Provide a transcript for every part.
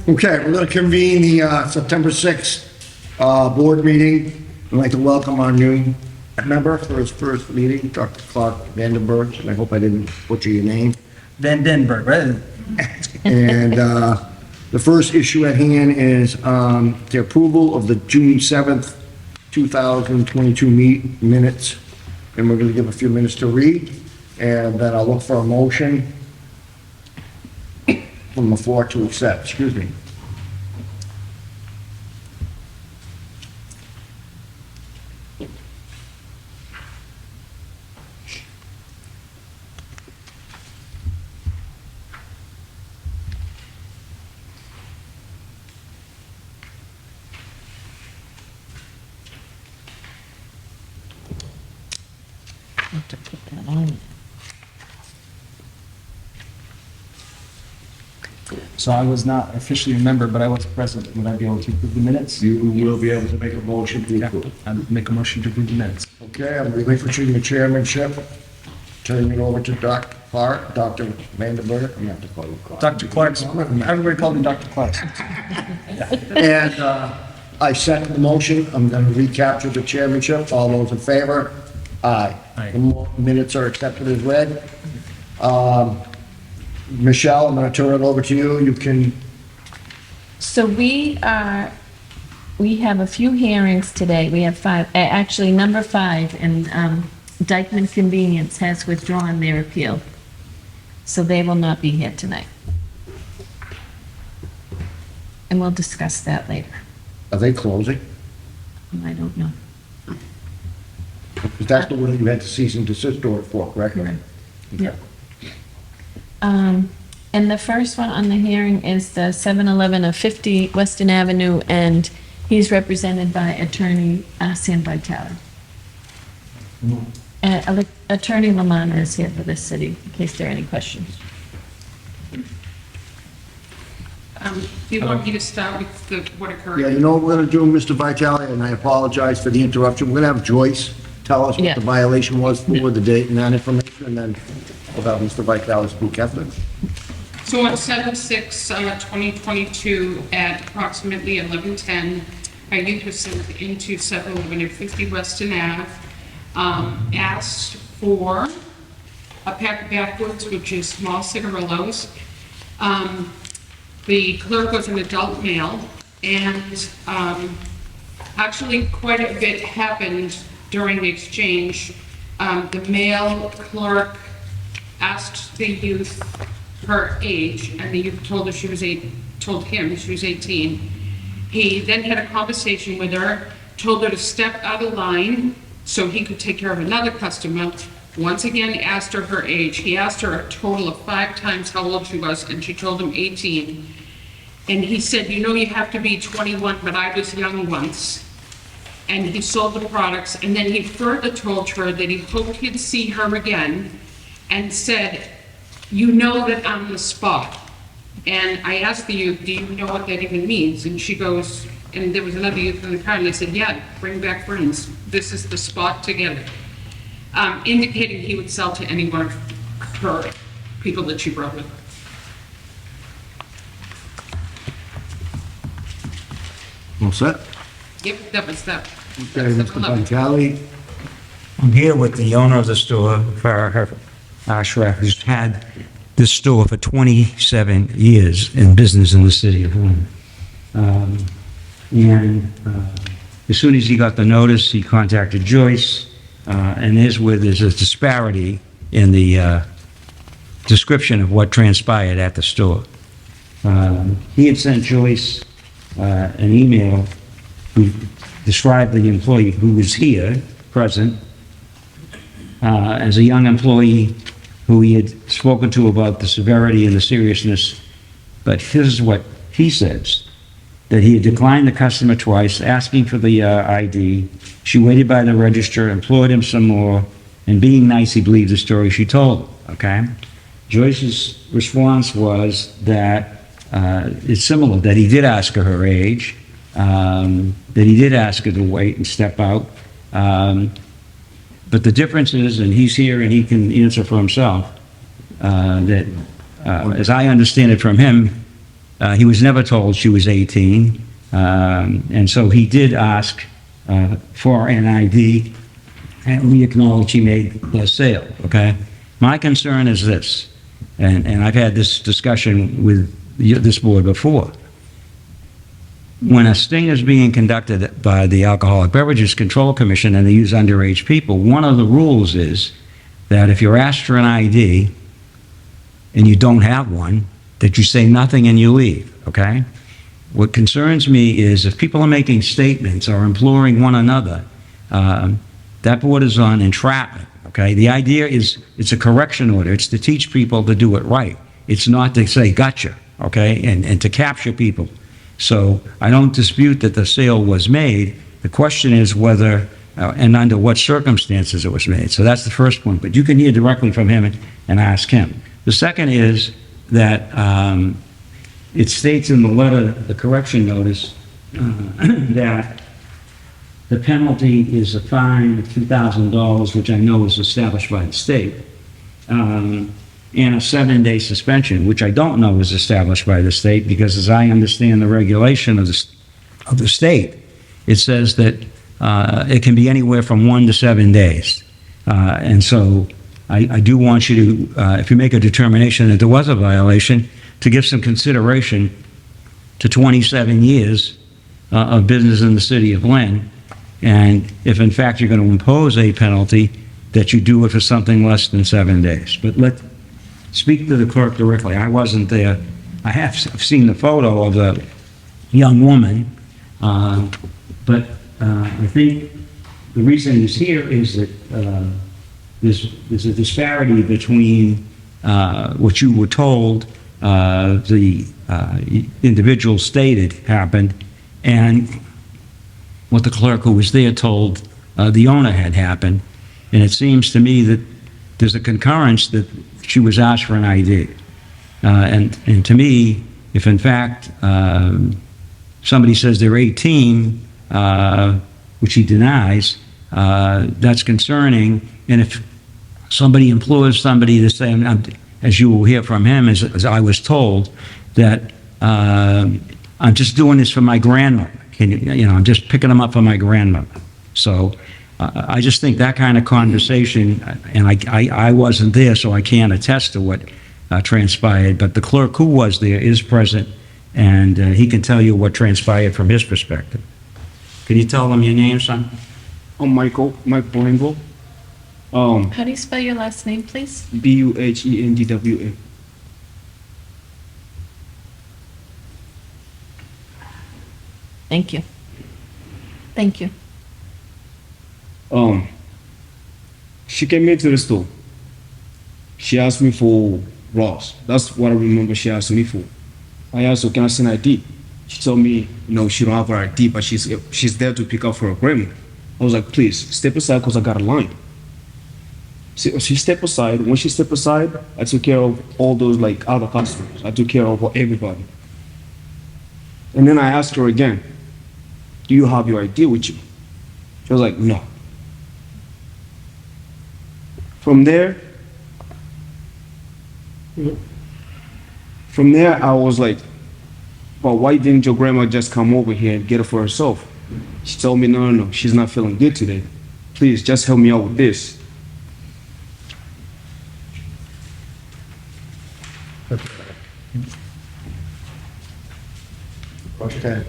Okay, we're going to convene the September 6th board meeting. I'd like to welcome our new member for his first meeting, Dr. Clark Vandenberg, and I hope I didn't butcher your name. Vandenberg, right? And the first issue at hand is the approval of the June 7th, 2022 minutes. And we're going to give a few minutes to read, and then I'll look for a motion from the floor to accept. Excuse me. To put that on. So I was not officially a member, but I was present. Would I be able to approve the minutes? You will be able to make a motion to Yeah, approve. I'd make a motion to approve the minutes. Okay, I'm relinquishing the chairmanship, turning it over to Dr. Clark, Dr. Vandenberg. I'm going to have to call you Clark. Dr. Clark's, everybody called me Dr. Clark. And I second the motion. I'm going to recapture the chairmanship. All those in favor? Aye. Aye. The minutes are accepted as read. Michelle, I'm going to turn it over to you. You can, So we have a few hearings today. We have five, actually number 5, and Dykeman Convenience has withdrawn their appeal. So they will not be here tonight. And we'll discuss that later. are they closing? I don't know. Because that's the one you had to cease and desist order for, correct? Correct. Yep. And the first one on the hearing is the 7-Eleven of 50 Weston Avenue, and he's represented by attorney Sam Vitale. Attorney Lamana is here for this city, in case there are any questions. Do you want me to start with what occurred? Yeah, you know what we're going to do, Mr. Vitale, and I apologize for the interruption. We're going to have Joyce tell us what Yeah. the violation was for the date and that information, and then we'll have Mr. Vitale speak after. So on 7/6/2022 at approximately 11:10, a youth was sent into 7-Eleven at 50 Weston Ave, asked for a pack of backwoods, which is small cigarillos. The clerk was an adult male, and actually quite a bit happened during the exchange. The male clerk asked the youth her age, and the youth told him she was 18. He then had a conversation with her, told her to step out of line so he could take care of another customer. Once again, asked her age. He asked her a total of 5 times how old she was, and she told him 18. And he said, you know, you have to be 21, but I was young once. And he sold the products, and then he further told her that he hoped he'd see her again, and said, you know that I'm the spot. And I asked the youth, do you know what that even means? And she goes, and there was another youth in the car, and they said, yeah, bring back friends. This is the spot together. Indicating he would sell to any one of her people that she brought with her. All set? Yep, that was that. Okay, Mr. Vitale. I'm here with the owner of the store, Farah Ashraf, who's had this store for 27 years in business in the city of Lynn. As soon as he got the notice, he contacted Joyce, and there's where there's a disparity in the description of what transpired at the store. He had sent Joyce an email who described the employee who was here, present, as a young employee who he had spoken to about the severity and the seriousness. But here's what he says, that he had declined the customer twice, asking for the ID. She waited by the register, implored him some more, and being nice, he believed the story she told him, okay? Joyce's response was that it's similar, that he did ask her age, that he did ask her to wait and step out. But the difference is, and he's here and he can answer for himself, that as I understand it from him, He was never told she was 18, and so he did ask for an ID, and we acknowledge he made the sale, okay? My concern is this, and I've had this discussion with this board before. When a sting is being conducted by the Alcoholic Beverages Control Commission and they use underage people, one of the rules is that if you're asked for an ID and you don't have one, that you say nothing and you leave, okay? What concerns me is if people are making statements or imploring one another, that borders on entrapment, okay? The idea is it's a correction order. It's to teach people to do it right. It's not to say gotcha, okay, and to capture people. So I don't dispute that the sale was made. The question is whether and under what circumstances it was made. So that's the first point. But you can hear directly from him and ask him. The second is that it states in the letter, the correction notice, that the penalty is a fine of $2,000, which I know is established by the state, and a 7-day suspension, which I don't know is established by the state, because as I understand the regulation of the state, it says that it can be anywhere from 1 to 7 days. And so I do want you to, if you make a determination that there was a violation, to give some consideration to 27 years of business in the city of Lynn. And if in fact you're going to impose a penalty, that you do it for something less than 7 days. But speak to the clerk directly. I wasn't there. I've seen the photo of the young woman, but I think the reason he's here is that there's a disparity between what you were told the individual stated happened and what the clerk who was there told the owner had happened. And it seems to me that there's a concurrence that she was asked for an ID. And to me, if in fact somebody says they're 18, which he denies, that's concerning. And if somebody implores somebody to say, as you will hear from him, as I was told, that I'm just doing this for my grandmother. I'm just picking them up for my grandmother. So I just think that kind of conversation, and I wasn't there, so I can't attest to what transpired, but the clerk who was there is present, and he can tell you what transpired from his perspective. Can you tell them your name, son? I'm Mike Bolingo. How do you spell your last name, please? Buhendwa. Thank you. Thank you. She came into the store. She asked me for Ross. That's what I remember she asked me for. I asked her, can I see an ID? She told me, no, she don't have her ID, but she's there to pick up for her grandma. I was like, please, step aside because I got a line. She stepped aside. When she stepped aside, I took care of all those like other customers. I took care of everybody. And then I asked her again, do you have your ID with you? She was like, no. From there, I was like, well, why didn't your grandma just come over here and get it for herself? She told me, no, she's not feeling good today. Please, just help me out with this. Okay.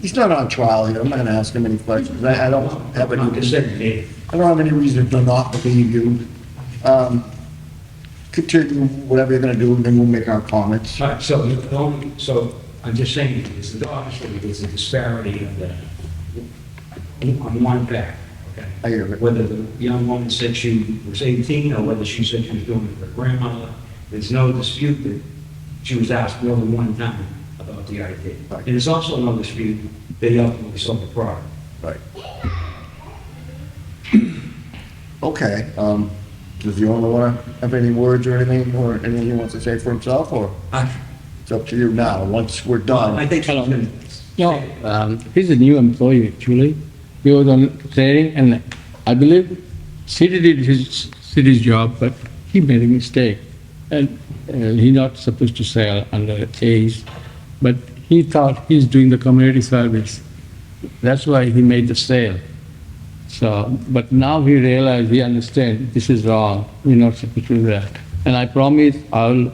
He's not on trial here. I'm not gonna ask him any questions. I don't have any reason to not believe you. Continue whatever you're gonna do, and then we'll make our comments. All right, so I'm just saying, it's the obviously there's a disparity of on one fact, okay? I hear it. Whether the young woman said she was 18 or whether she said she was doing it for her grandmother, there's no dispute that she was asked more than one time about the ID. Right. And there's also no dispute that he ultimately sold the product. Right. Okay, does the owner wanna have any words or anything he wants to say for himself, or it's up to you now, once we're done? I think Hello. she's gonna- No, he's a new employee actually. He was on training, and I believe he did his city's job, but he made a mistake. And he's not supposed to sell under age, but he thought he's doing the community service. That's why he made the sale. So, but now he realized, he understands this is wrong. We're not supposed to do that. And I promise I'll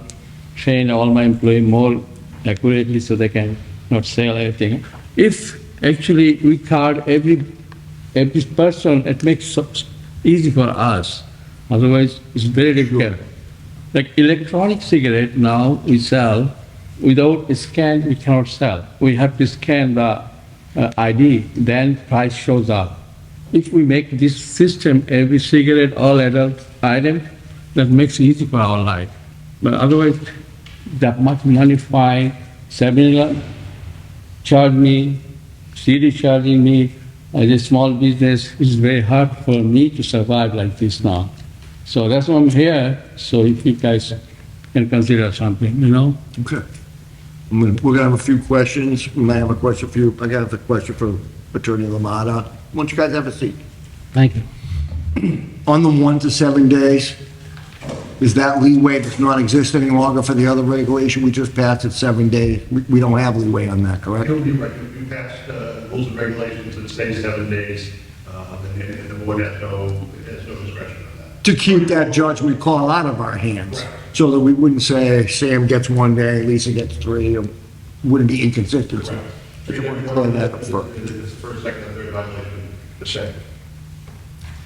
train all my employees more accurately so they can not sell anything. If actually we card every person, it makes it easy for us. Otherwise, it's very difficult. Like electronic cigarette now we sell, without a scan we cannot sell. We have to scan the ID, then price shows up. If we make this system, every cigarette, all adult item, that makes it easy for our life. But otherwise, that much money fine, 7-Eleven charge me, CD charging me, as a small business, it's very hard for me to survive like this now. So that's why I'm here, so if you guys can consider something, you know? Okay. We're gonna have a few questions. We might have a question for you. I got a question for Attorney Lamada. Why don't you guys have a seat? Thank you. On the 1 to 7 days, is that leeway does not exist any longer for the other regulation? We just passed it 7 days. We don't have leeway on that, correct? You're right. You passed rules and regulations that say 7 days, and the board has no discretion on that. To keep that judgment call out of our hands, so that we wouldn't say Sam gets 1 day, Lisa gets 3, or wouldn't be inconsistency. I just want to clear that up first. It's the first, second, and third violation the same.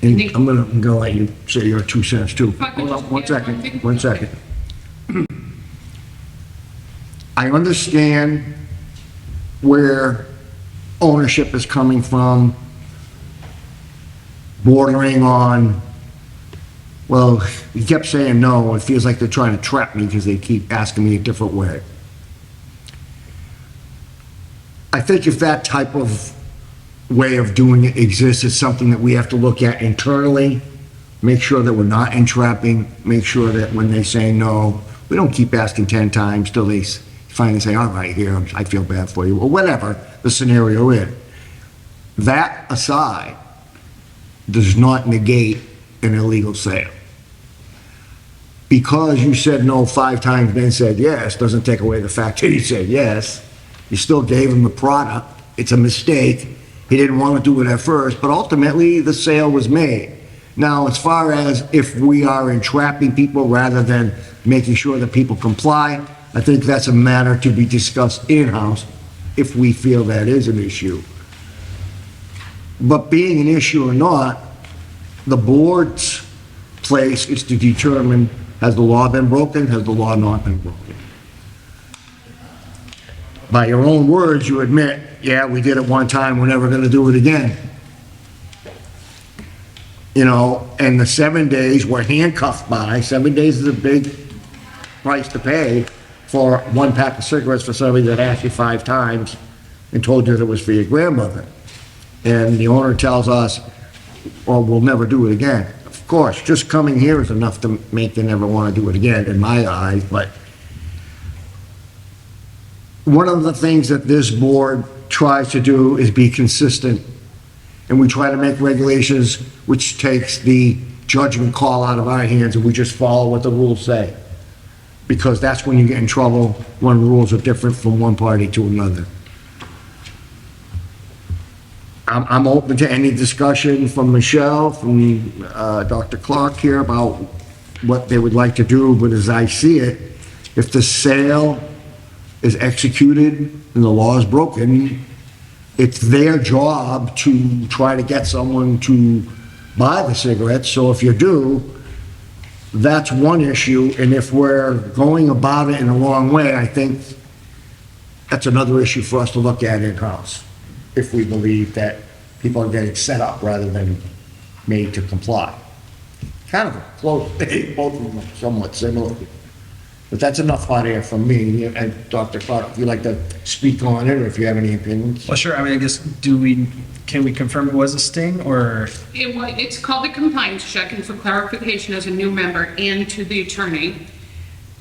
And I'm gonna let you say your 2 cents too. If I could Hold on, just one add second, one thing. 1 second. I understand where ownership is coming from, bordering on, well, he kept saying no, it feels like they're trying to trap me because they keep asking me a different way. I think if that type of way of doing it exists, it's something that we have to look at internally, make sure that we're not entrapping, make sure that when they say no, we don't keep asking 10 times till they finally say, all right, here, I feel bad for you, or whatever the scenario is. That aside, does not negate an illegal sale. Because you said no 5 times, then said yes, doesn't take away the fact that he said yes. You still gave him the product. It's a mistake. He didn't want to do it at first, but ultimately the sale was made. Now, as far as if we are entrapping people rather than making sure that people comply, I think that's a matter to be discussed in-house if we feel that is an issue. But being an issue or not, the board's place is to determine, has the law been broken, has the law not been broken? By your own words, you admit, yeah, we did it one time, we're never gonna do it again. You know, and the 7 days we're handcuffed by, 7 days is a big price to pay for 1 pack of cigarettes for somebody that asked you 5 times and told you that it was for your grandmother. And the owner tells us, well, we'll never do it again. Of course, just coming here is enough to make them never want to do it again, in my eyes, but one of the things that this board tries to do is be consistent, and we try to make regulations which takes the judgment call out of our hands, and we just follow what the rules say. Because that's when you get in trouble, when rules are different from one party to another. I'm open to any discussion from Michelle, from Dr. Clark here about what they would like to do, but as I see it, if the sale is executed and the law is broken, it's their job to try to get someone to buy the cigarettes. So if you do, that's one issue, and if we're going about it in the wrong way, I think that's another issue for us to look at in-house, if we believe that people are getting set up rather than made to comply. Kind of a close, both of them are somewhat similar. But that's enough hot air from me, and Dr. Clark, if you'd like to speak on it, or if you have any opinions. Well, sure, I mean, I guess, can we confirm it was a sting, or? It's called a compliance check, and for clarification as a new member and to the attorney,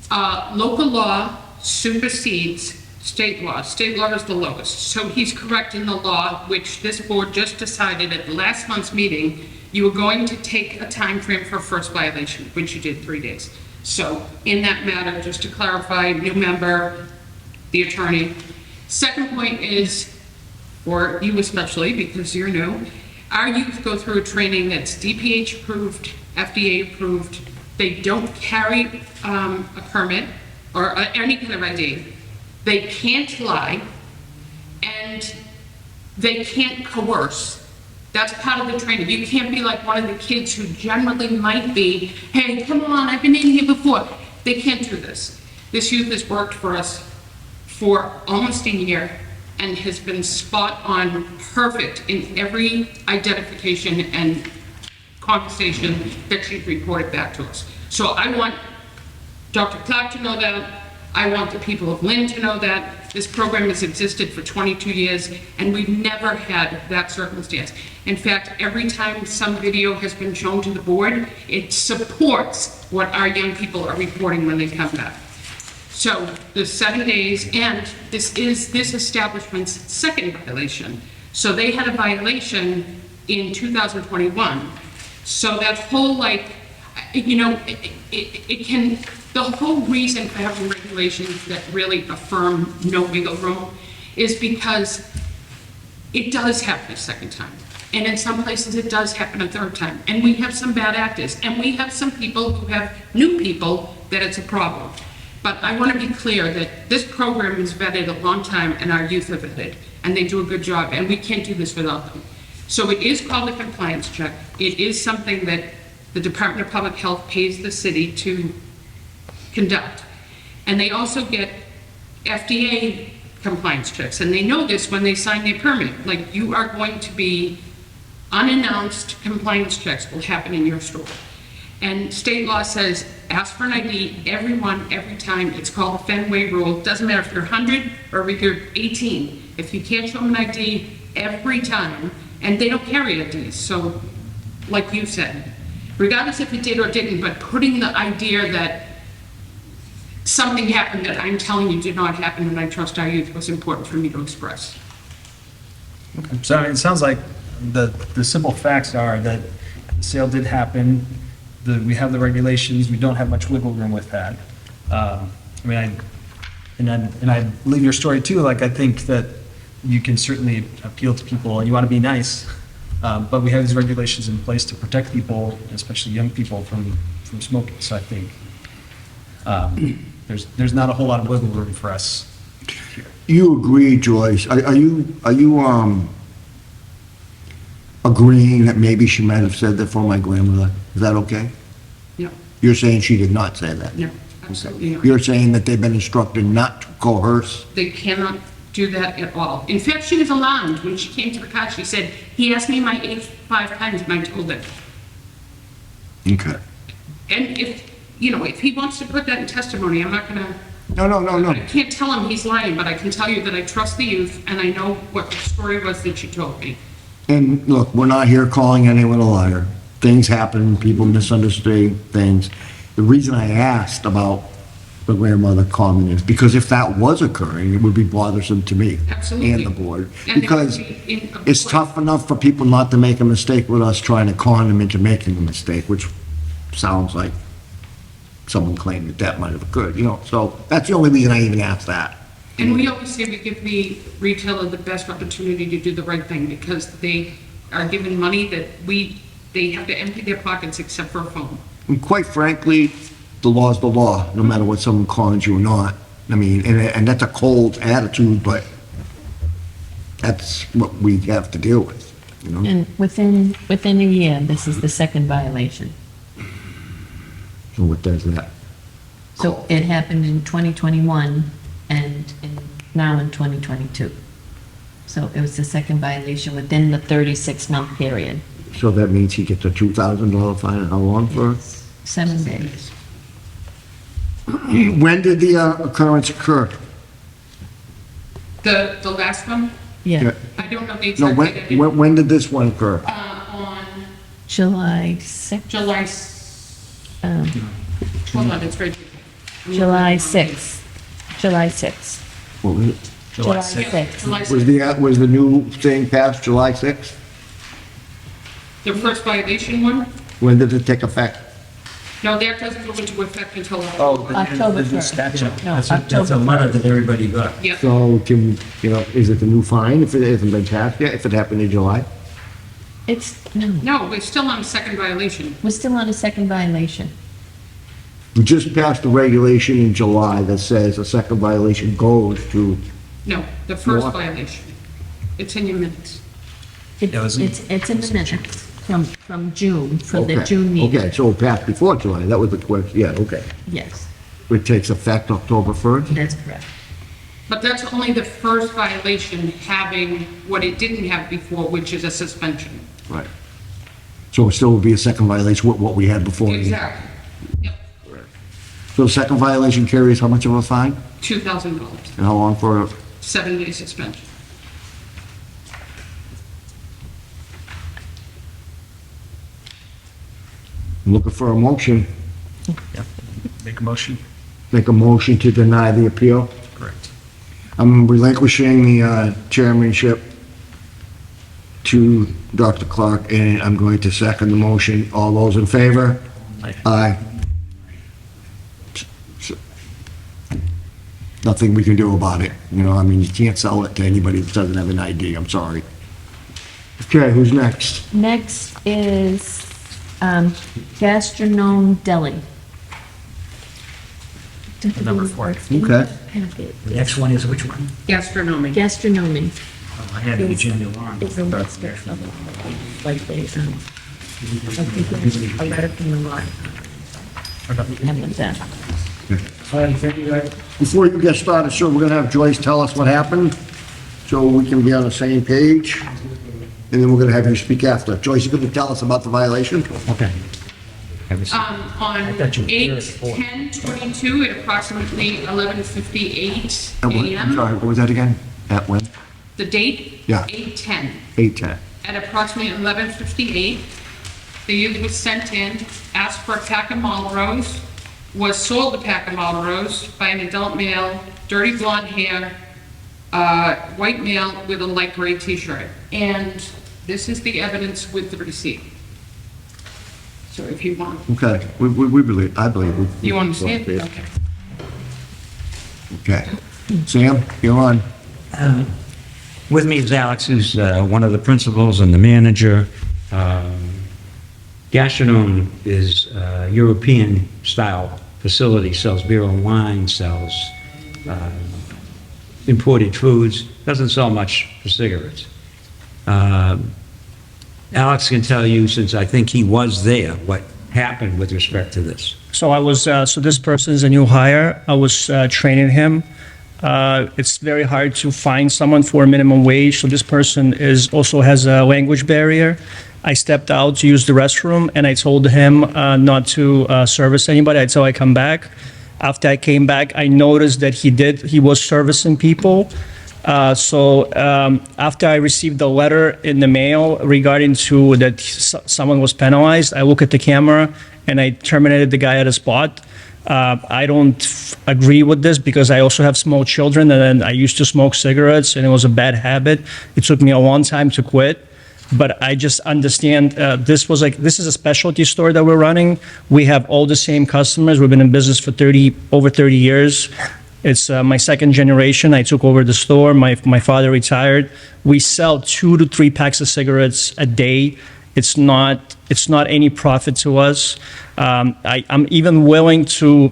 local law supersedes state law. State law is the lowest. So he's correct in the law, which this board just decided at the last month's meeting, you were going to take a time frame for first violation, which you did 3 days. So in that matter, just to clarify, new member, the attorney. Second point is, for you especially, because you're new, our youth go through a training that's DPH approved, FDA approved. They don't carry a permit or any kind of ID. They can't lie, and they can't coerce. That's part of the training. You can't be like one of the kids who generally might be, hey, come on, I've been in here before. They can't do this. This youth has worked for us for almost a year and has been spot on, perfect in every identification and conversation that she's reported back to us. So I want Dr. Clark to know that. I want the people of Lynn to know that. This program has existed for 22 years, and we've never had that circumstance. In fact, every time some video has been shown to the board, it supports what our young people are reporting when they come back. So the 7 days, and this is this establishment's second violation. So they had a violation in 2021. So that whole, like, you know, it can, the whole reason for having regulations that really affirm no wiggle room is because it does happen a second time. And in some places it does happen a third time. And we have some bad actors. And we have some people who have new people that it's a problem. But I want to be clear that this program is vetted a long time, and our youth are vetted, and they do a good job, and we can't do this without them. So it is called a compliance check. It is something that the Department of Public Health pays the city to conduct. And they also get FDA compliance checks, and they know this when they sign their permit. Like, you are going to be unannounced compliance checks will happen in your store. And state law says, ask for an ID, everyone, every time. It's called the Fenway rule. It doesn't matter if you're 100 or if you're 18. If you can't show them an ID, every time, and they don't carry IDs. So, like you said, regardless if it did or didn't, but putting the idea that something happened that I'm telling you did not happen and I trust our youth was important for me to express. Okay. So I mean, it sounds like the simple facts are that the sale did happen, we have the regulations, we don't have much wiggle room with that. I mean, I believe your story too, like, I think that you can certainly appeal to people and you want to be nice, but we have these regulations in place to protect people, especially young people, from smoking. So I think there's not a whole lot of wiggle room for us here. You agree, Joyce? Are you agreeing that maybe she might have said that for my grandmother? Is that okay? No, You're saying she did not say that? no, absolutely not. You're saying that they've been instructed not to coerce? They cannot do that at all. In fact, she was alarmed when she came to the car. She said, he asked me my age 5 times and I told him. Okay. And if, you know, if he wants to put that in testimony, I'm not gonna, No. I can't tell him he's lying, but I can tell you that I trust the youth and I know what the story was that she told me. And look, we're not here calling anyone a liar. Things happen, people misunderstand things. The reason I asked about the grandmother comment is because if that was occurring, it would be bothersome to me. Absolutely. And the board. And Because it would be in- it's tough enough for people not to make a mistake with us trying to con them into making a mistake, which sounds like someone claimed that might have occurred, you know? So that's the only reason I even asked that. And we always say we give the retailer the best opportunity to do the right thing because they are given money that they have to empty their pockets except for a phone. And quite frankly, the law's the law, no matter what someone calls you or not. I mean, and that's a cold attitude, but that's what we have to deal with, you know? And within a year, this is the second violation. So what does that? So it happened in 2021 and now in 2022. So it was the second violation within the 36-month period. So that means he gets a $2,000 fine, and how long for? 7 days. When did the occurrence occur? The last one, Yeah, I don't know the No, exact date. I didn't- when did this one occur? On July 6th, July, hold on, it's right here. July 6th, July 6th. What was it? July Yeah, 6th. July Was 6th. was the new thing passed July 6th? The first violation one, When did it take effect? No, that doesn't go into effect until. October The new 1st. statute. No, That's a October letter that everybody got. Yep. So can, is it the new fine if it hasn't been passed yet, if it happened in July? No, No, we're still on second violation. we're still on a second violation. We just passed a regulation in July that says a second violation goes to, No, the first What? violation. It's in your minutes. It's Yeah, it was in- it's in the minutes from June, for the okay, June meeting. okay, so it passed before July, that was the question, yeah, okay. Yes, It takes effect October 1st? that's correct. But that's only the first violation having what it didn't have before, which is a suspension. Right. So it still would be a second violation, what we had before? Exactly. Yep, So the second violation carries how much of a fine? $2,000, And how long for, 7-day suspension. I'm looking for a motion, Make a motion? make a motion to deny the appeal? Correct. I'm relinquishing the chairmanship to Dr. Clark, and I'm going to second the motion. All those in favor? Aye. Aye. Nothing we can do about it, I mean, you can't sell it to anybody that doesn't have an ID, I'm sorry. Okay, who's next? Next is Gastronome Deli. Number 4. Okay. The next one is which one? Gastronomy. Gastronomy Oh, I had Virginia Lawn. is a list of, like they, I think there's a letter from the law. And with that. Before you get started, sir, we're gonna have Joyce tell us what happened, so we can be on the same page, and then we're gonna have you speak after. Joyce, you gonna tell us about the violation? Okay. On thought you were here at 4. 8/10/22 at approximately 11:58 At what- I'm a.m. sorry, what was that again? At when? The date? Yeah. 8/10. 8:10. At approximately 11:58, the youth was sent in, asked for a pack of Marlboros, was sold a pack of Marlboros by an adult male, dirty blonde hair, white male with a light gray t-shirt. And this is the evidence with the receipt. So if you want, Okay, we believe, I believe. we- you understand? Yeah. Okay. Okay. Sam, you're on. With me is Alex, who's one of the principals and the manager. Gastronome is a European-style facility, sells beer and wine, sells imported foods, doesn't sell much for cigarettes. Alex can tell you, since I think he was there, what happened with respect to this. So I was, so this person is a new hire. I was training him. It's very hard to find someone for minimum wage. So this person also has a language barrier. I stepped out to use the restroom and I told him not to service anybody until I come back. After I came back, I noticed that he was servicing people. So after I received the letter in the mail regarding to that someone was penalized, I look at the camera and I terminated the guy at a spot. I don't agree with this because I also have small children and I used to smoke cigarettes and it was a bad habit. It took me a long time to quit. But I just understand this is a specialty store that we're running. We have all the same customers. We've been in business for over 30 years. It's my second generation. I took over the store. My father retired. We sell 2 to 3 packs of cigarettes a day. It's not any profit to us. I'm even willing to,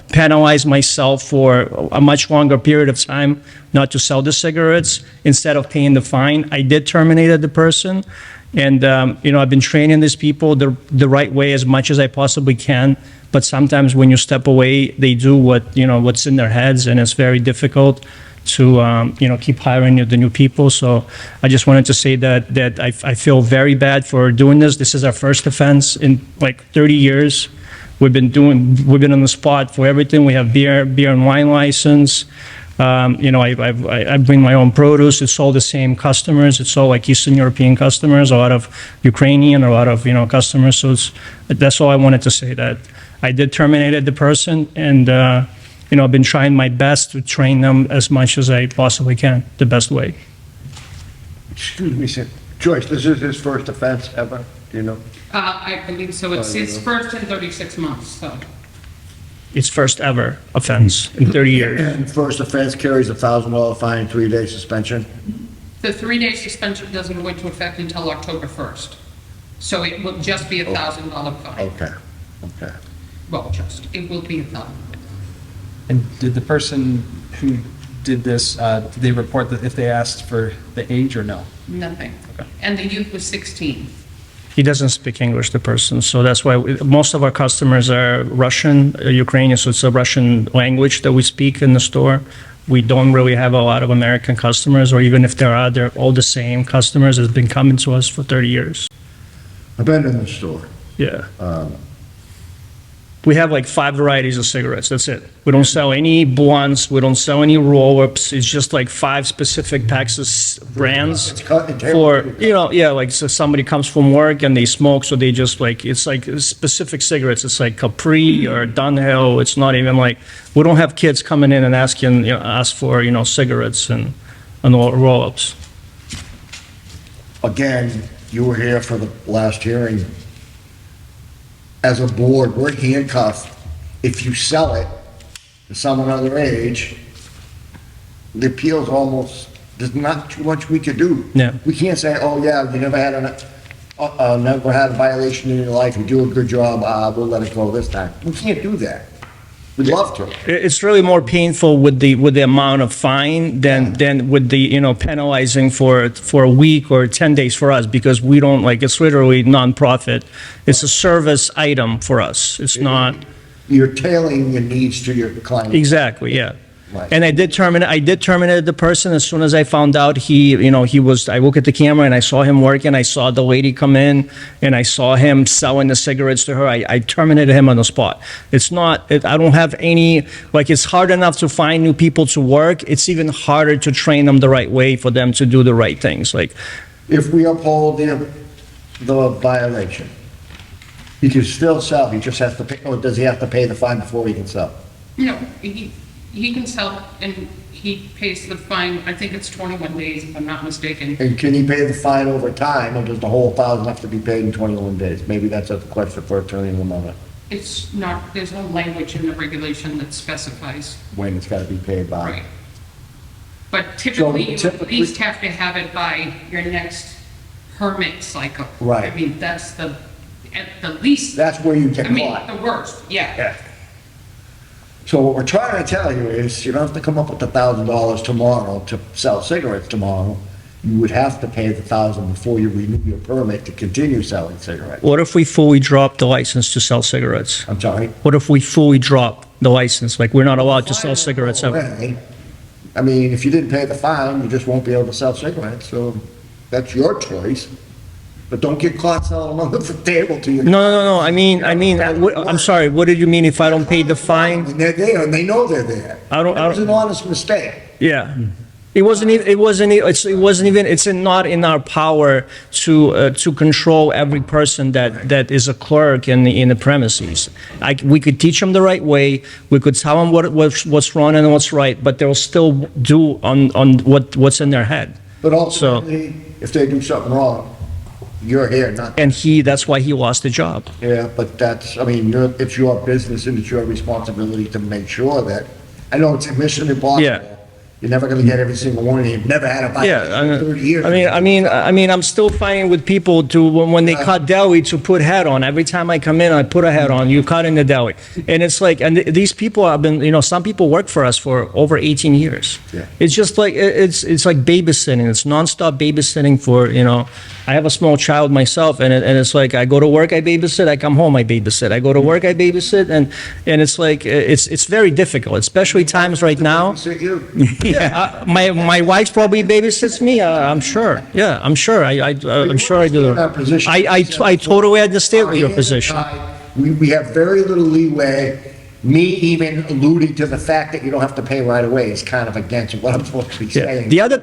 penalize myself for a much longer period of time not to sell the cigarettes instead of paying the fine. I did terminate the person, and I've been training these people the right way as much as I possibly can. But sometimes when you step away, they do what's in their heads, and it's very difficult to keep hiring the new people. So I just wanted to say that I feel very bad for doing this. This is our first offense in like 30 years. We've been on the spot for everything. We have beer and wine license. I bring my own produce. It's all the same customers. It's all like Eastern European customers, a lot of Ukrainian, a lot of customers. So that's all I wanted to say. That I did terminate the person, and I've been trying my best to train them as much as I possibly can, the best way. Excuse me, sir. Joyce, this is his first offense ever, do you know? I believe so. It's his first in 36 months, so. It's first ever offense in 30 years. And first offense carries a $1,000 fine, 3-day suspension. The 3-day suspension doesn't go into effect until October 1st. So it will just be a $1,000 fine. Okay, okay. Well, it will be $1,000. And did the person who did this, did they report that if they asked for the age or no? Nothing. Okay. And the youth was 16. He doesn't speak English, the person, so that's why most of our customers are Russian, Ukrainian, so it's a Russian language that we speak in the store. We don't really have a lot of American customers, or even if there are, they're all the same customers that's been coming to us for 30 years. I've been in the store. Yeah. We have like 5 varieties of cigarettes, that's it. We don't sell any blunts, we don't sell any roll-ups, it's just like 5 specific packs of brands It's cut and for, tailored. you know, yeah, like so somebody comes from work and they smoke, so they just like, it's like specific cigarettes, it's like Capri or Dunhill, it's not even like, we don't have kids coming in and asking, ask for, cigarettes and roll-ups. Again, you were here for the last hearing. As a board, we're handcuffed. If you sell it to someone underage, the appeal's almost, there's not too much we could do. Yeah. We can't say, oh yeah, you never had never had a violation in your life, you do a good job, we'll let it go this time. We can't do that. We'd love to. It's really more painful with the amount of fine than with the, penalizing for a week or 10 days for us, because we don't, like, it's literally nonprofit. It's a service item for us. It's not. You're tailoring your needs to your client. Exactly, yeah. Right. And I did terminate the person as soon as I found out I look at the camera and I saw him working, I saw the lady come in and I saw him selling the cigarettes to her. I terminated him on the spot. It's not, I don't have any, like, it's hard enough to find new people to work. It's even harder to train them the right way for them to do the right things. Like, If we uphold the violation, he can still sell, he just has to pay, or does he have to pay the fine before he can sell? No, he can sell and he pays the fine, I think it's 21 days if I'm not mistaken. And can he pay the fine over time, or does the whole $1,000 have to be paid in 21 days? Maybe that's a question for Attorney Lamona, It's not, there's no language in the regulation that specifies. when it's gotta be paid by. Right. But typically, you at typically- least have to have it by your next permit cycle. Right. I mean, that's at the least, That's where you get I mean, caught. the worst, yeah. Yeah. So what we're trying to tell you is, you don't have to come up with $1,000 tomorrow to sell cigarettes tomorrow. You would have to pay the $1,000 before you renew your permit to continue selling cigarettes. what if we fully drop the license to sell cigarettes? I'm sorry? What if we fully drop the license? Like, we're not allowed to sell cigarettes ever? Okay. I mean, if you didn't pay the fine, you just won't be able to sell cigarettes, so that's your choice. But don't get caught selling them under the table to you. No, I mean, I'm sorry, what did you mean if I don't pay the fine? And they're there, and they know they're there. I don't- It was an honest mistake. Yeah. It's not in our power to control every person that is a clerk in the premises. We could teach them the right way, we could tell them what's wrong and what's right, but they'll still do on what's in their head. But ultimately, if they do something wrong, you're here, not. And that's why he lost the job. Yeah, but that's, I mean, it's your business and it's your responsibility to make sure that, I know it's a mission impossible. Yeah. You're never gonna get every single one, and you've never had a violation Yeah, in 30 years. I mean, I'm still fighting with people when they cut deli to put hat on. Every time I come in, I put a hat on. You cut in the deli, and it's like, and these people have been, some people work for us for over 18 years. Yeah. It's just like it's like babysitting. It's nonstop babysitting for. I have a small child myself, and it's like I go to work, I babysit. I come home, I babysit. I go to work, I babysit, and it's like it's very difficult, especially times right now. Sit you. Yeah, my wife probably babysits me. I'm sure. Yeah, I'm sure. I'm sure I do. In our position. I totally understand your position. We have very little leeway. Me even alluding to the fact that you don't have to pay right away is kind of against what I'm supposed to be Yeah. saying. The other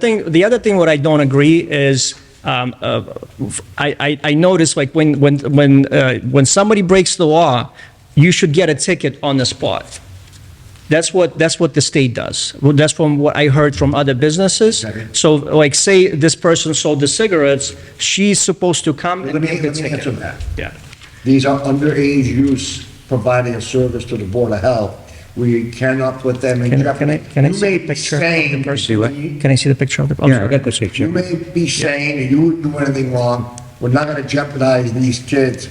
thing, what I don't agree is, I notice like when somebody breaks the law, you should get a ticket on the spot. That's what the state does. Well, that's from what I heard from other businesses. Okay. So, like, say this person sold the cigarettes, she's supposed to come and Let me give the answer ticket. that. Yeah. These are underage use providing a service to the Board of Health. We cannot put them in Can I jeopardy. can I You see may the be picture of saying- the person? Can I see the picture of the? I'm Yeah, I sorry. got the picture. You may be saying that you wouldn't do anything wrong. We're not gonna jeopardize these kids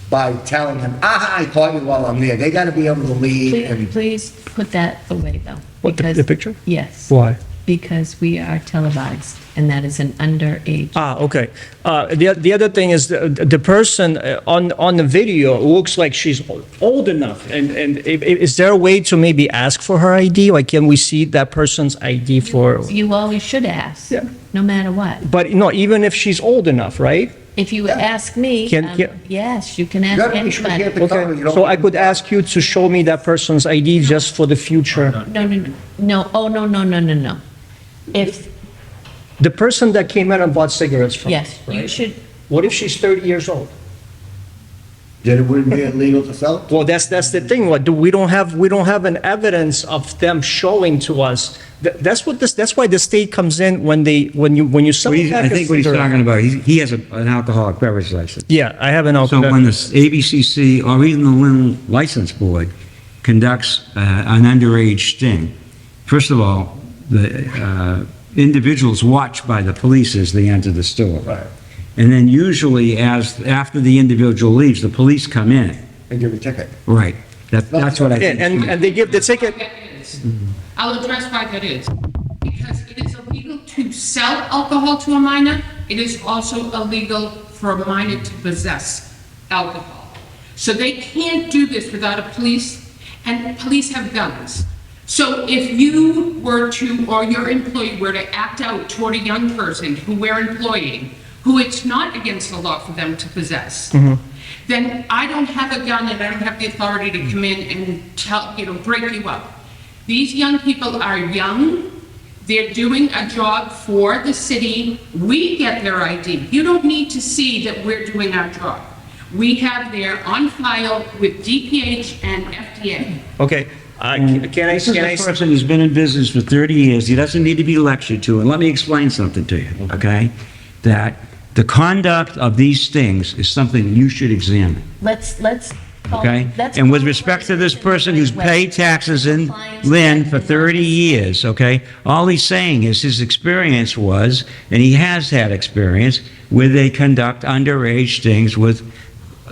by telling them, I caught you while I'm there. They gotta be able to leave Please, and, please put that away, though. What, the because- picture? Yes. Why? Because we are televised, and that is an underage. Okay. The other thing is the person on the video looks like she's old enough. And is there a way to maybe ask for her ID? Like, can we see that person's ID for? You always should ask, Yeah. no matter what. But no, even if she's old enough, right? If you ask me, Can- yes, you can you ask gotta be sure you anybody. have the cover. Okay. You don't- So I could ask you to show me that person's ID just for the future. No, no, no, no, oh, no, no, no, no, no. If, The person that came in and bought cigarettes from us, yes, you right? should, What if she's 30 years old? Then it wouldn't be illegal to sell it? Well, that's the thing. We don't have an evidence of them showing to us. That's why the state comes in when you sell. I think what he's talking about, he has an alcoholic beverage license. Yeah, I have an So alcohol. when the ABCC or even the Lynn License Board conducts an underage sting, first of all, the individuals watched by the police as they enter the store. Right. And then usually after the individual leaves, the police come in. And give a ticket. Right. That's what I Yeah, think. and they give the ticket. That is. I'll address why that is. Because it is illegal to sell alcohol to a minor, it is also illegal for a minor to possess alcohol. So they can't do this without a police, and police have guns. So if you were to, or your employee were to act out toward a young person who we're employing, who it's not against the law for them to possess, then I don't have a gun and I don't have the authority to come in and tell, break you up. These young people are young, they're doing a job for the city, we get their ID. You don't need to see that we're doing our job. We have their on file with DPH and FDA. Okay, This is a person who's been in business for 30 years. He doesn't need to be lectured to. And let me explain something to you, okay? That the conduct of these things is something you should examine, let's. okay? And with respect to this person who's paid taxes in Lynn for 30 years, okay? All he's saying is his experience was, and he has had experience, where they conduct underage things with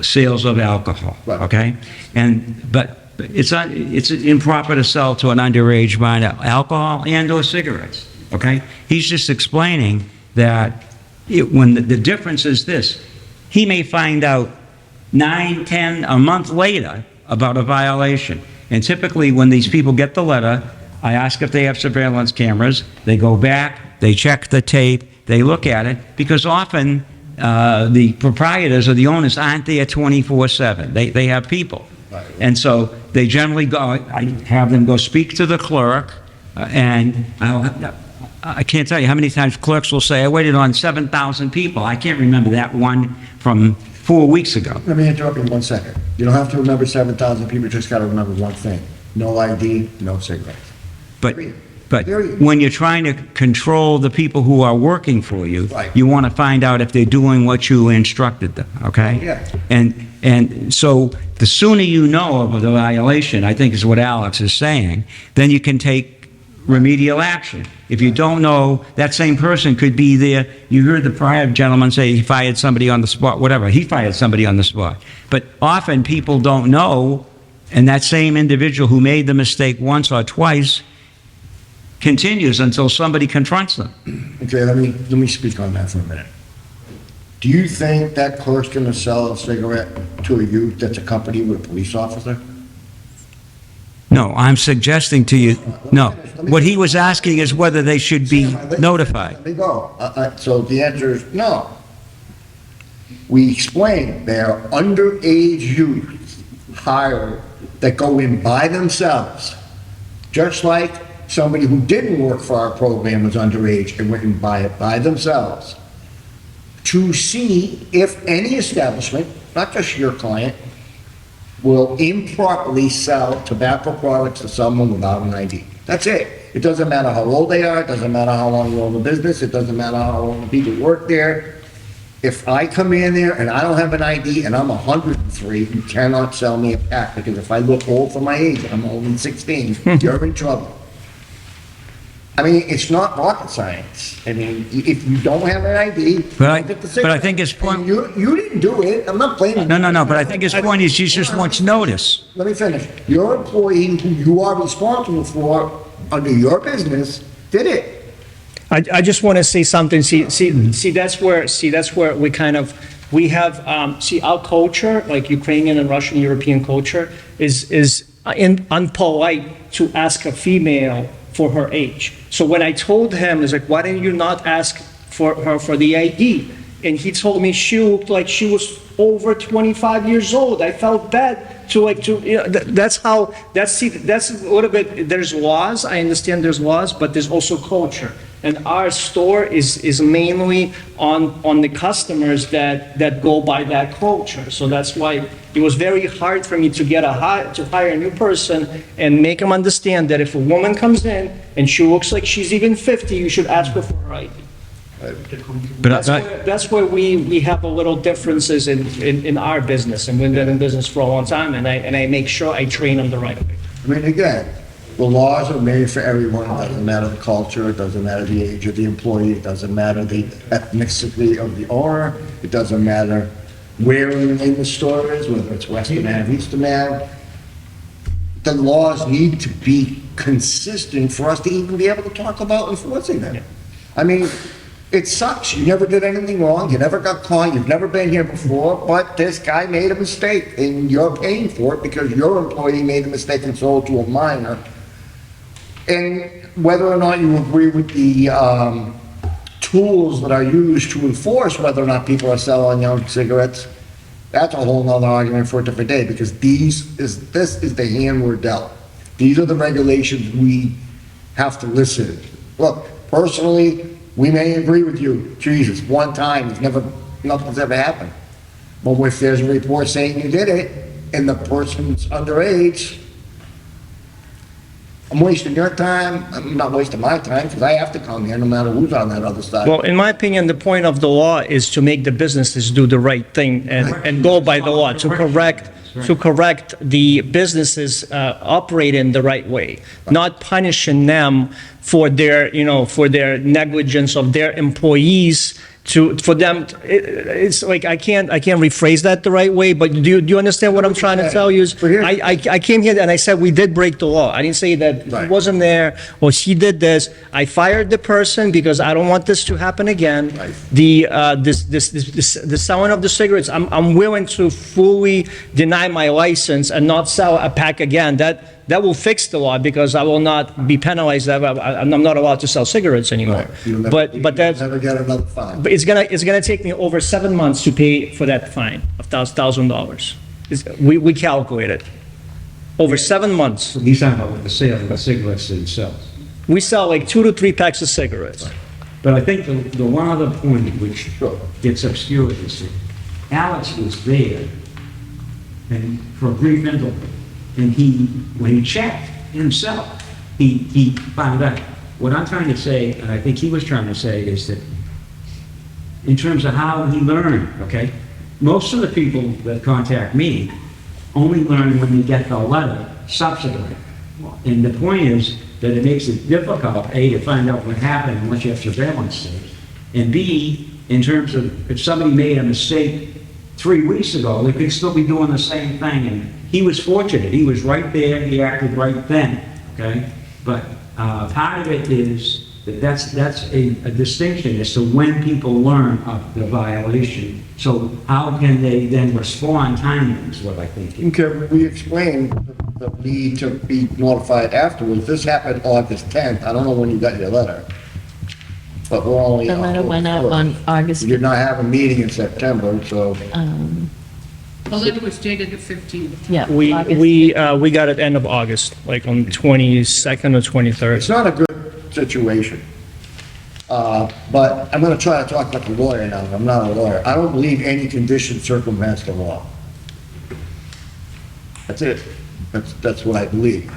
sales of alcohol, Right. okay? But it's improper to sell to an underage minor alcohol and/or cigarettes, okay? He's just explaining that when the difference is this, he may find out 9, 10, a month later about a violation. And typically, when these people get the letter, I ask if they have surveillance cameras, they go back, they check the tape, they look at it, because often the proprietors or the owners aren't there 24/7. They have people. Right. And so they generally go, I have them go speak to the clerk, and I can't tell you how many times clerks will say, I waited on 7,000 people. I can't remember that one from 4 weeks ago. Let me interrupt you 1 second. You don't have to remember 7,000 people, you just gotta remember one thing. No ID, no cigarettes. But Period. when you're trying to control the people who are working for you, Right. you want to find out if they're doing what you instructed them, okay? Yeah. And so the sooner you know of the violation, I think is what Alex is saying, then you can take remedial action. If you don't know, that same person could be there. You heard the prior gentleman say he fired somebody on the spot, whatever. He fired somebody on the spot. But often people don't know, and that same individual who made the mistake once or twice continues until somebody confronts them. Okay, let me speak on that for a minute. Do you think that clerk's gonna sell a cigarette to a youth that's accompanied with a police officer? No, I'm suggesting to you, no. What he was asking is whether they should be notified. Let me go. So the answer is no. We explained they are underage youth hired that go in by themselves, just like somebody who didn't work for our program was underage and went and buy it by themselves, to see if any establishment, not just your client, will improperly sell tobacco products to someone without an ID. That's it. It doesn't matter how old they are, it doesn't matter how long you own the business, it doesn't matter how long the people work there. If I come in there and I don't have an ID and I'm 103, you cannot sell me a pack, because if I look old for my age, I'm only 16, you're in trouble. I mean, it's not rocket science. I mean, if you don't have an ID. But I- don't get the but I cigarette. think his point- And You didn't do it, I'm not blaming you. No, but I think his point is he just wants notice. Let me finish. Your employee who you are responsible for under your business did it. I just want to say something. See, that's where we kind of, we have, see, our culture, like Ukrainian and Russian European culture, is unpolite to ask a female for her age. So when I told him, it's like, why didn't you not ask for her for the ID? And he told me she looked like she was over 25 years old. I felt bad that's how, that's a little bit, there's laws, I understand there's laws, but there's also culture. And our store is mainly on the customers that go by that culture. So that's why it was very hard for me to hire a new person and make them understand that if a woman comes in and she looks like she's even 50, you should ask her for her ID. But That's where we have a little differences in our business, and we've been in business for a long time, and I make sure I train them the right way. I mean, again, the laws are made for everyone. It doesn't matter the culture, it doesn't matter the age of the employee, it doesn't matter the ethnicity of the owner, it doesn't matter where in the store is, whether it's Western Ave, Eastern Ave. The laws need to be consistent for us to even be able to talk about enforcing them. I mean, it sucks. You never did anything wrong. You never got caught. You've never been here before, but this guy made a mistake and you're paying for it because your employee made a mistake and sold to a minor. And whether or not you agree with the tools that are used to enforce whether or not people are selling young cigarettes, that's a whole nother argument for a different day, because this is the hand we're dealt. These are the regulations we have to listen. Look, personally, we may agree with you, Jesus, one time, nothing's ever happened. But if there's a report saying you did it, and the person's underage, I'm wasting your time, I'm not wasting my time, because I have to come here no matter who's on that other side. Well, in my opinion, the point of the law is to make the businesses do the right thing and go by the law, to correct the businesses operating the right way, not punishing them for their, for their negligence of their employees. It's like I can't rephrase that the right way, but do you understand what I'm trying to tell you? I came here and I said we did break the law. I didn't say that he wasn't there or she did this. I fired the person because I don't want this to happen again. Right. The selling of the cigarettes, I'm willing to fully deny my license and not sell a pack again. That will fix the law because I will not be penalized. I'm not allowed to sell cigarettes anymore. Right. But that's. Never get another fine. But it's gonna take me over 7 months to pay for that fine of $1,000. We calculate it. Over 7 months. he's talking about with the sale of the cigarettes themselves. We sell like 2 to 3 packs of cigarettes. But I think the one other point which gets obscured is that Alex was there and for a brief interval, and when he checked himself, he found out. What I'm trying to say, and I think he was trying to say, is that in terms of how he learned, okay, most of the people that contact me only learn when they get the letter subsequently. And the point is that it makes it difficult, A, to find out what happened unless you have surveillance tapes, and B, in terms of if somebody made a mistake 3 weeks ago, they could still be doing the same thing. And he was fortunate. He was right there. He acted right then, okay? But part of it is that's a distinction as to when people learn of the violation. So how can they then respond timely is what I think. Okay, we explained the need to be notified afterwards. This happened August 10th. I don't know when you got your letter. But we're only. The letter went out on August. We did not have a meeting in September, so. The letter was dated the 15th. Yeah. We got it end of August, like on 22nd or 23rd. It's not a good situation. But I'm gonna try to talk like a lawyer now. I'm not a lawyer. I don't believe any condition circumvents the law. That's it. That's what I believe.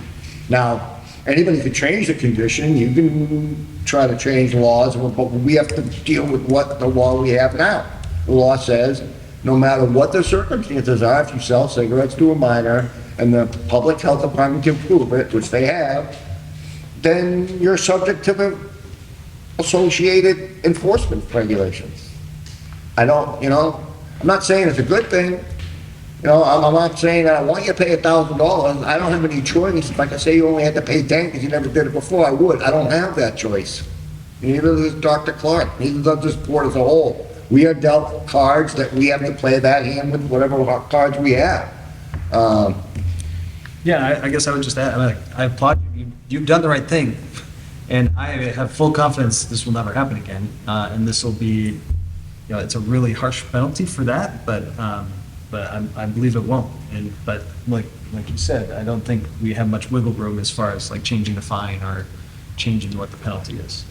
Now, anybody can change the condition. You can try to change laws, but we have to deal with what the law we have now. The law says, no matter what the circumstances are, if you sell cigarettes to a minor and the public health department can prove it, which they have, then you're subject to the associated enforcement regulations. I don't, I'm not saying it's a good thing. I'm not saying that I want you to pay $1,000. I don't have any choice. If I could say you only had to pay 10 because you never did it before, I would. I don't have that choice. Neither does Dr. Clark. Neither does this board as a whole. We are dealt cards that we have to play that hand with whatever cards we have. Yeah, I guess I would just add, I applaud you. You've done the right thing. And I have full confidence this will never happen again. And this will be, it's a really harsh penalty for that, but I believe it won't. But like you said, I don't think we have much wiggle room as far as like changing the fine or changing what the penalty is.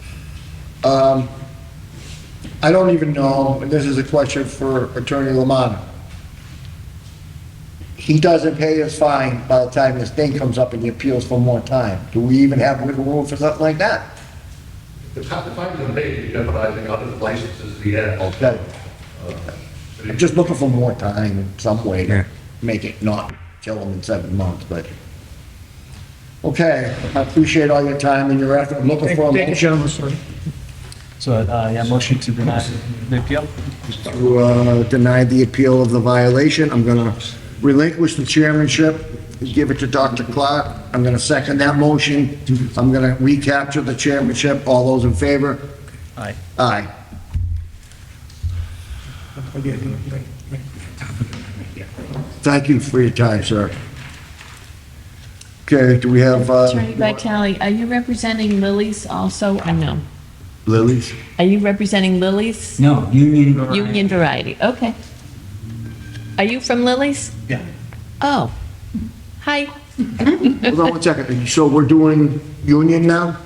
I don't even know, and this is a question for Attorney Lamont. He doesn't pay his fine by the time this thing comes up and he appeals for more time. Do we even have wiggle room for something like that? The fines are paid, jeopardizing other licenses he has. Okay. I'm just looking for more time in some way to make it not kill him in 7 months, but. Okay, I appreciate all your time and your effort. I'm looking for a motion So, yeah, motion to deny the appeal? to deny the appeal of the violation. I'm gonna relinquish the chairmanship, give it to Dr. Clark. I'm gonna second that motion. I'm gonna recapture the chairmanship. All those in favor? Aye. Aye. Thank you for your time, sir. Okay, do we have, Attorney Vitale, are you representing Lily's also, or no? Lily's? Are you representing Lily's? No, Union Variety. Union Variety, okay. Are you from Lily's? Yeah. Oh, hi. Hold on one second. So we're doing Union now?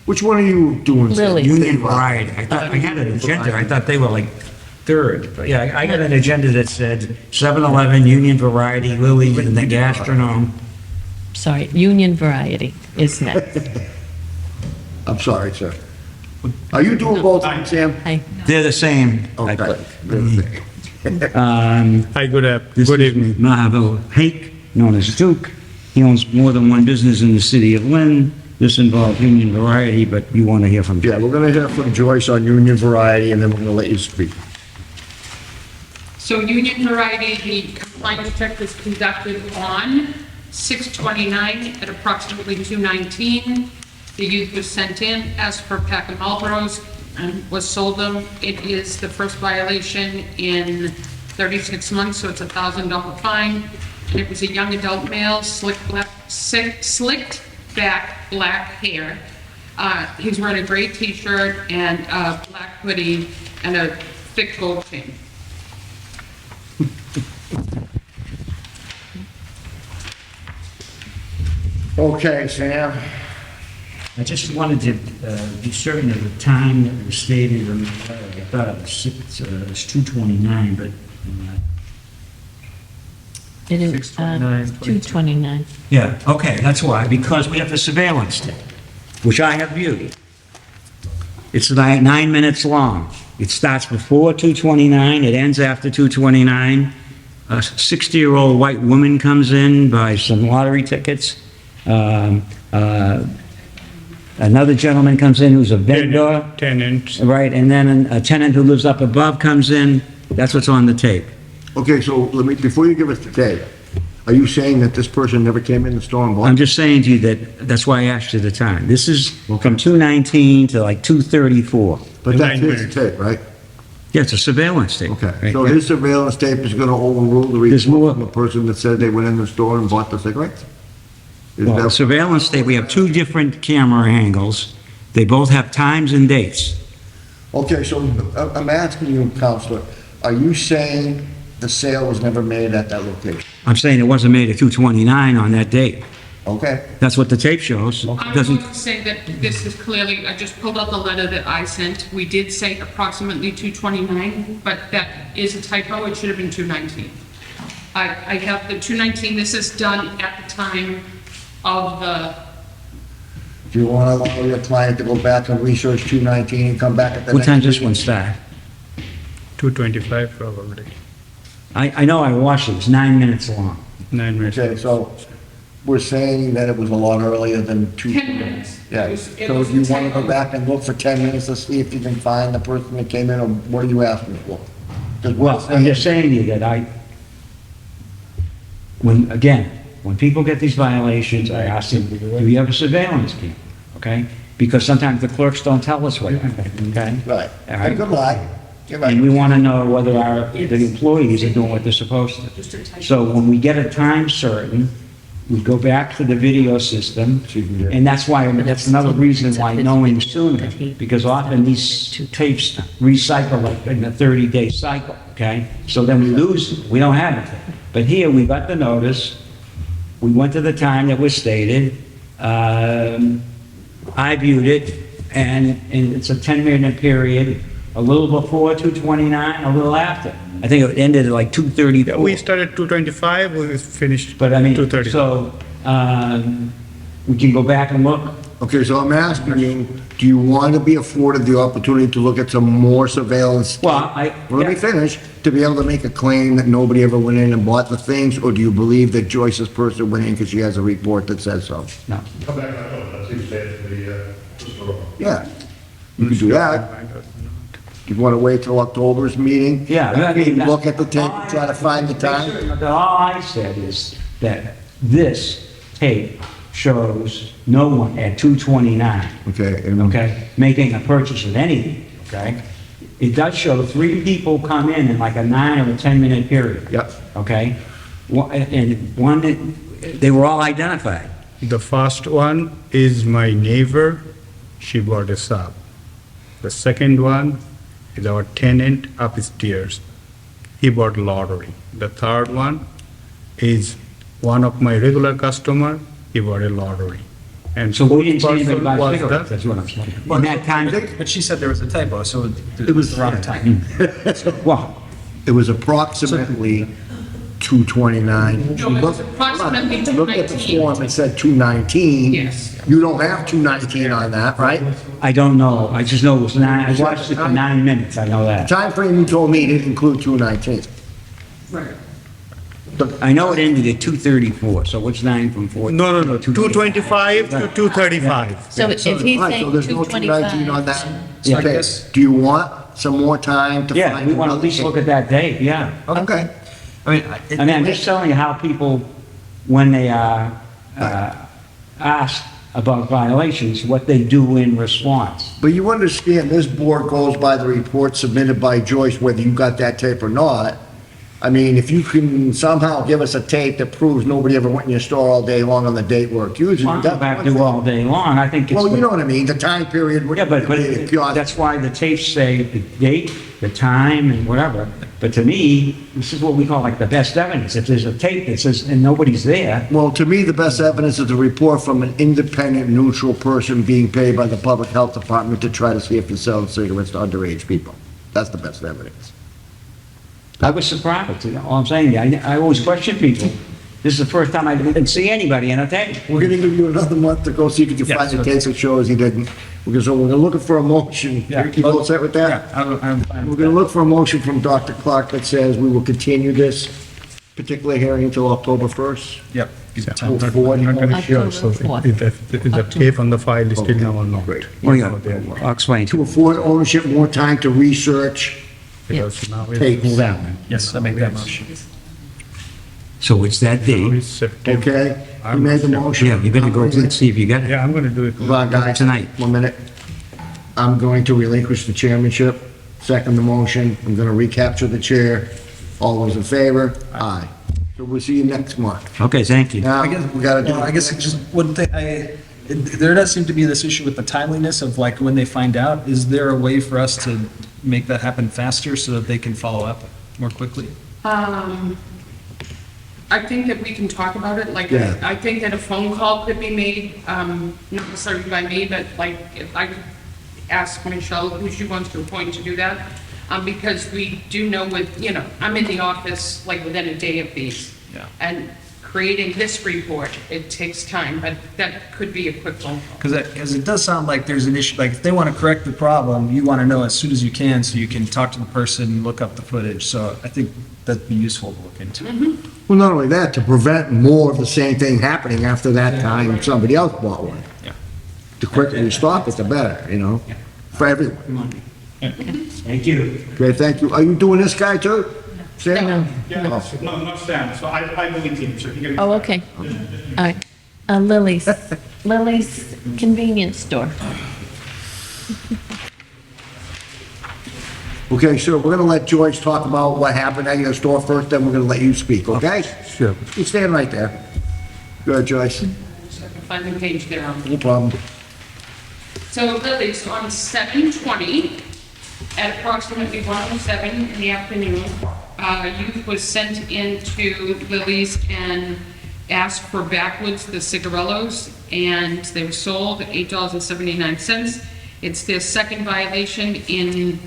Which one are you doing? sir? Lily. Union Variety. I thought, I had an agenda, I thought they were like third. But yeah, I got an agenda that said 7-Eleven, Union Variety, Lily, and the Gastronome. Sorry, Union Variety is next. I'm sorry, sir. Are you doing both, Sam? Hi. They're the same. I Okay. believe. Hi, good evening. Mahavel Hake, known as Duke. He owns more than one business in the city of Lynn. This involves Union Variety, but you want to hear from Yeah, we're gonna hear from Joyce on Union Variety, and then we're gonna let you speak. So Union Variety, the compliance check was conducted on 6/29 at approximately 2:19. The youth was sent in, asked for a pack of Marlboros, and was sold them. It is the first violation in 36 months, so it's a $1,000 fine. And it was a young adult male, slicked back black hair. He's wearing a gray t-shirt and a black hoodie and a thick gold chain. Okay, Sam. I just wanted to be certain of the time that was stated in the letter. I thought it was 2:29, but It is 6:29, 2:29. yeah, okay, that's why, because we have the surveillance tape, which I have viewed. It's like 9 minutes long. It starts before 2:29, it ends after 2:29. A 60-year-old white woman comes in, buys some lottery tickets. Another gentleman comes in who's a vendor. Tenants. Right, and then a tenant who lives up above comes in. That's what's on the tape. Okay, so before you give us the tape, are you saying that this person never came in the store and I'm bought? just saying to you that's why I asked you the time. This is from 2:19 to like 2:34. But that's his tape, right? Yeah, it's a surveillance tape. Okay, right? so his surveillance tape is gonna overrule the There's report more- from the person that said they went in the store and bought the cigarettes? Is Well, that- surveillance tape, we have two different camera angles. They both have times and dates. Okay, so I'm asking you, Counselor, are you saying the sale was never made at that location? I'm saying it wasn't made at 2:29 on that date. Okay, That's what the tape shows. It I'm doesn't, going to say that this is clearly, I just pulled out the letter that I sent. We did say approximately 2:29, but that is a typo. It should have been 2:19. I have the 2:19. This is done at the time of the, do you wanna allow your client to go back and research 219 and come back at the what next? time does this one start? 2:25 probably, I know I watched it, it's 9 minutes long. 9 minutes. Okay, so we're saying that it was a lot earlier than 2. 10 minutes. Yeah, It was so if you want to go 10 back and look for 10 minutes to see if you can find the person that came in, or what are you asking for? 'Cause we're Well, I'm just saying to you that when people get these violations, I ask them, do you have a surveillance camera? Okay? Because sometimes the clerks don't tell us what happened, okay? Right. All right. Good luck. You're right. And we want to know whether the employees are doing what they're supposed to. So when we get a time certain, we go back to the video system, and that's another reason why knowing sooner, because often these tapes recycle like in a 30-day cycle, okay? So then we lose them, we don't have it. But here, we got the notice, we went to the time that was stated, I viewed it, and it's a 10-minute period, a little before 2:29, a little after. I think it ended at like 2:34. We started 2:25, we finished But I mean, 2:30. so, we can go back and look. Okay, so I'm asking you, do you want to be afforded the opportunity to look at some more surveillance? Well, Let me finish, to be able to make a claim that nobody ever went in and bought the things, or do you believe that Joyce's person went in because she has a report that says so? No. Come back, that seems to be the store. Yeah, you can do that. You want to wait till October's meeting? Yeah. I mean, Look at the tape and try to find the time? All I said is that this tape shows no one at 2:29, Okay. okay, making a purchase of anything, okay? It does show 3 people come in like a 9 or a 10-minute period. Yep. Okay? And one, they were all identified. The first one is my neighbor, she bought a sub. The second one is our tenant upstairs, he bought lottery. The third one is one of my regular customer, he bought a lottery. And So we didn't see fourth anybody person buy was cigarettes, the- that's what I'm saying. In that time, But she said there was a typo, so it was the wrong time. well, It was approximately 2:29. No, it was approximately Look at the 2:19. form, it said 2:19. Yes. You don't have 2:19 on that, right? I don't know, I just know it was 9, I watched it for 9 minutes, I know The that. time frame you told me didn't include 2:19. Right. I know it ended at 2:34, so what's 9 from 4? No, 2:25 to 2:35. So if he's Right, so saying there's no 2:19 on 2:25, that. So I Okay, guess- do you want some more time to find? Yeah, we want to at another least tape? look at that date, yeah. Okay. I mean, I mean, I'm just telling you how people, when they are asked about violations, what they do in response. But you understand, this board goes by the report submitted by Joyce, whether you got that tape or not. I mean, if you can somehow give us a tape that proves nobody ever went in your store all day long on the date we're accusing. Well, that's go back one to thing. all day long, I think it's. Well, you know what I mean, the time period. Yeah, but that's why the tapes say the date, the time, and whatever. But to me, this is what we call like the best evidence. If there's a tape that says, and nobody's there, Well, to me, the best evidence is a report from an independent, neutral person being paid by the Public Health Department to try to see if you sell cigarettes to underage people. That's the best evidence. I was surprised, you know, all I'm saying. I always question people. This is the first time I didn't see anybody in a tape. We're gonna give you another month to go see if you can Yeah, find the so- tape that shows he didn't. Because we're looking for a motion. Yeah. You all set with that? Yeah, I'm fine We're with gonna that. look for a motion from Dr. Clark that says we will continue this particular hearing until October 1st. Yep. give it time. October 4th. I'm not gonna sure, so October if the tape on the file is still now unknown. Great. Oh, yeah, I'll explain to To you. afford ownership more time to research Because now tapes, Hold on. Yes, I make that motion. So it's that date. it's September. okay? You made the motion. Yeah, you better go and see if you got it. Yeah, I'm gonna do it. Hold on, guys. Tonight. 1 minute. I'm going to relinquish the chairmanship, second the motion. I'm gonna recapture the chair. All those in favor? Aye. So we'll see you next month. Okay, thank you. Now, I guess, we gotta do. well, I guess it's just one thing, there does seem to be this issue with the timeliness of like when they find out. Is there a way for us to make that happen faster so that they can follow up more quickly? I think that we can talk about it, like, Yeah. I think that a phone call could be made, not necessarily by me, but like, if I could ask Michelle who she wants to appoint to do that, because we do know with, I'm in the office like within a day of these. Yeah. And creating this report, it takes time, but that could be a quick phone call. Because it does sound like there's an issue, like if they want to correct the problem, you want to know as soon as you can so you can talk to the person, look up the footage. So I think that'd be useful to look into. Well, not only that, to prevent more of the same thing happening after that time somebody else bought one. Yeah. The quicker we stop it, the better, you know, for everyone. Thank you. Okay, thank you. Are you doing this guy too? Sam? No. Yeah, no, not Sam, so I believe him, so he can. Oh, okay. All right. Lily's convenience store. Okay, sir, we're gonna let Joyce talk about what happened at your store first, then we're gonna let you speak, okay? Sure. You stand right there. Go ahead, Joyce. Find the page there. No problem. So Lily's on 7/20 at approximately 1:07 in the afternoon. Youth was sent into Lily's and asked for backwoods the cigarillos, and they were sold at $8.79. It's their second violation in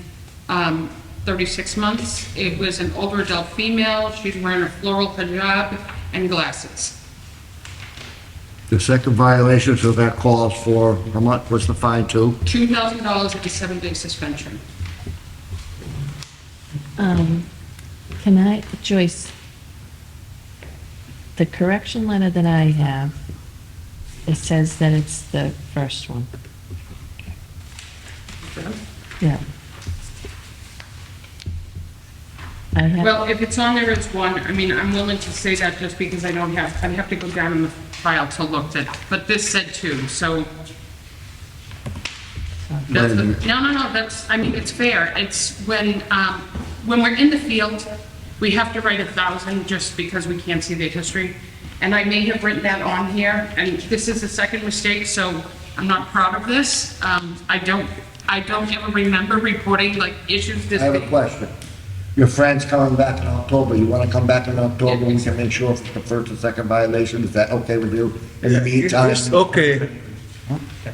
36 months. It was an older adult female. She's wearing a floral hijab and glasses. The second violation, so that calls for, how much, what's the fine to? $2,000 and a 7-day suspension. Can I, Joyce, the correction letter that I have, it says that it's the first one. Yeah. I have, Well, if it's on there as one, I mean, I'm willing to say that just because I don't have, I'd have to go down in the file to look at, but this said two, so. That's the, no, that's, I mean, it's fair. It's when we're in the field, we have to write 1,000 just because we can't see the history. And I may have written that on here, and this is the second mistake, so I'm not proud of this. I don't ever remember reporting like issues this I have a big. question. Your friend's coming back in October, you wanna come back in October, we can make sure for the first and second violation, is that okay with you? In the meantime? It's okay.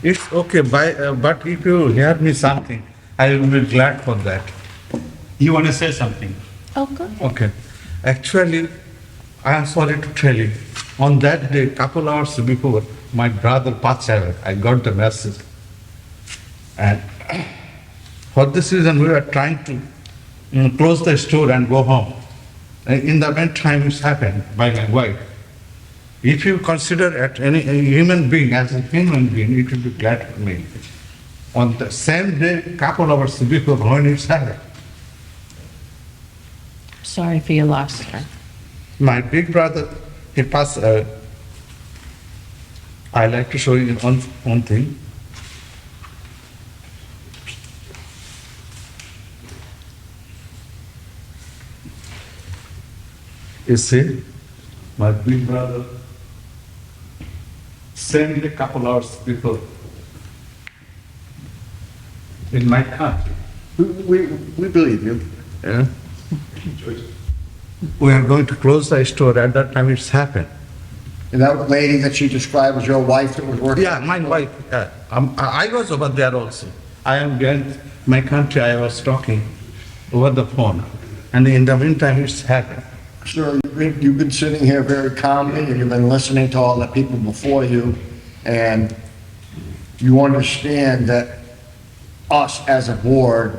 It's okay, but if you hear me something, I will be glad for that. You want to say something? oh, go ahead. Okay. Actually, I am sorry to tell you, on that day, couple hours before, my brother passed away. I got the message. And for this reason, we were trying to close the store and go home. In the meantime, it's happened by my wife. If you consider at a human being as a human being, it will be glad for me. On the same day, couple hours before when it's happened, Sorry for your loss, sir. my big brother, he passed away. I like to show you one thing. You see, my big brother, same day, couple hours before, in my country. We believe you. Yeah. We are going to close the store. At that time, it's happened. And that lady that she described was your wife that was working? Yeah, my wife. I was over there also. I am in my country. I was talking over the phone, and in the meantime, it's happened. Sir, you've been sitting here very calmly, and you've been listening to all the people before you, and you understand that us as a board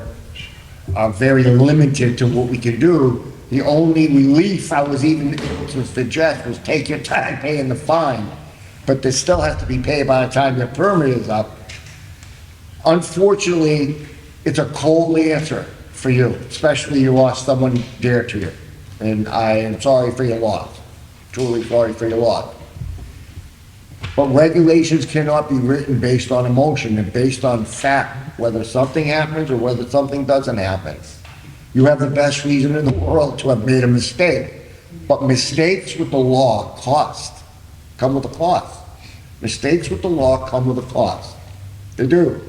are very limited to what we can do. The only relief I was even able to suggest was take your time paying the fine, but this still has to be paid by the time your permit is up. Unfortunately, it's a cold answer for you, especially you lost someone dear to you. And I am sorry for your loss, truly sorry for your loss. But regulations cannot be written based on emotion and based on fact, whether something happens or whether something doesn't happen. You have the best reason in the world to have made a mistake, but mistakes with the law come with a cost. Mistakes with the law come with a cost. They do.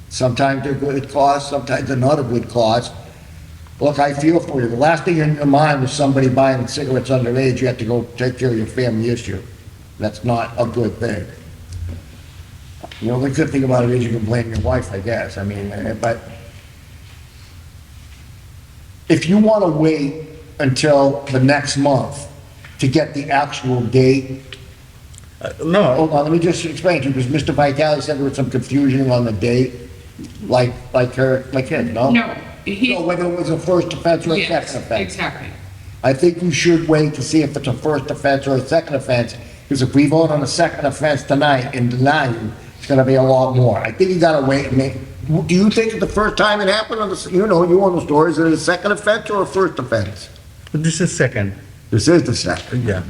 Sometimes they're good costs, sometimes they're not a good cost. Look, I feel for you. The last thing in your mind was somebody buying cigarettes underage, you have to go take care of your family issue. That's not a good thing. You know, the good thing about it is you can blame your wife, I guess. I mean, but if you want to wait until the next month to get the actual date? No, Hold on, let me just explain to you, because Mr. Vitale said there was some confusion on the date, like him, no? No, he, No, whether it was a first offense or a yes, second offense. exactly. I think you should wait to see if it's a first offense or a second offense, because if we vote on a second offense tonight and deny you, it's gonna be a lot more. I think you gotta wait and make, do you think the first time it happened on the, you know the story, is it a second offense or a first offense? this is second, This is the second. yeah.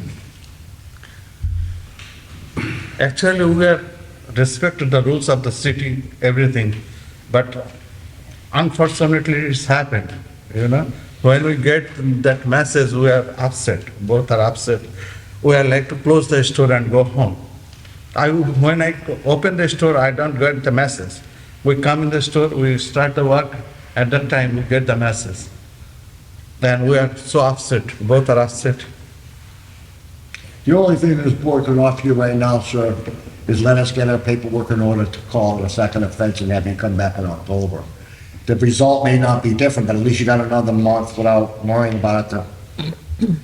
Actually, we are respect the rules of the city, everything, but unfortunately, it's happened, you know? When we get that message, we are upset, both are upset. We are like to close the store and go home. When I open the store, I don't get the message. We come in the store, we start the work, at that time, we get the message. Then we are so upset, both are upset. The only thing this board can offer you right now, sir, is let us get our paperwork in order to call it a second offense and have you come back in October. The result may not be different, but at least you got another month without worrying about it to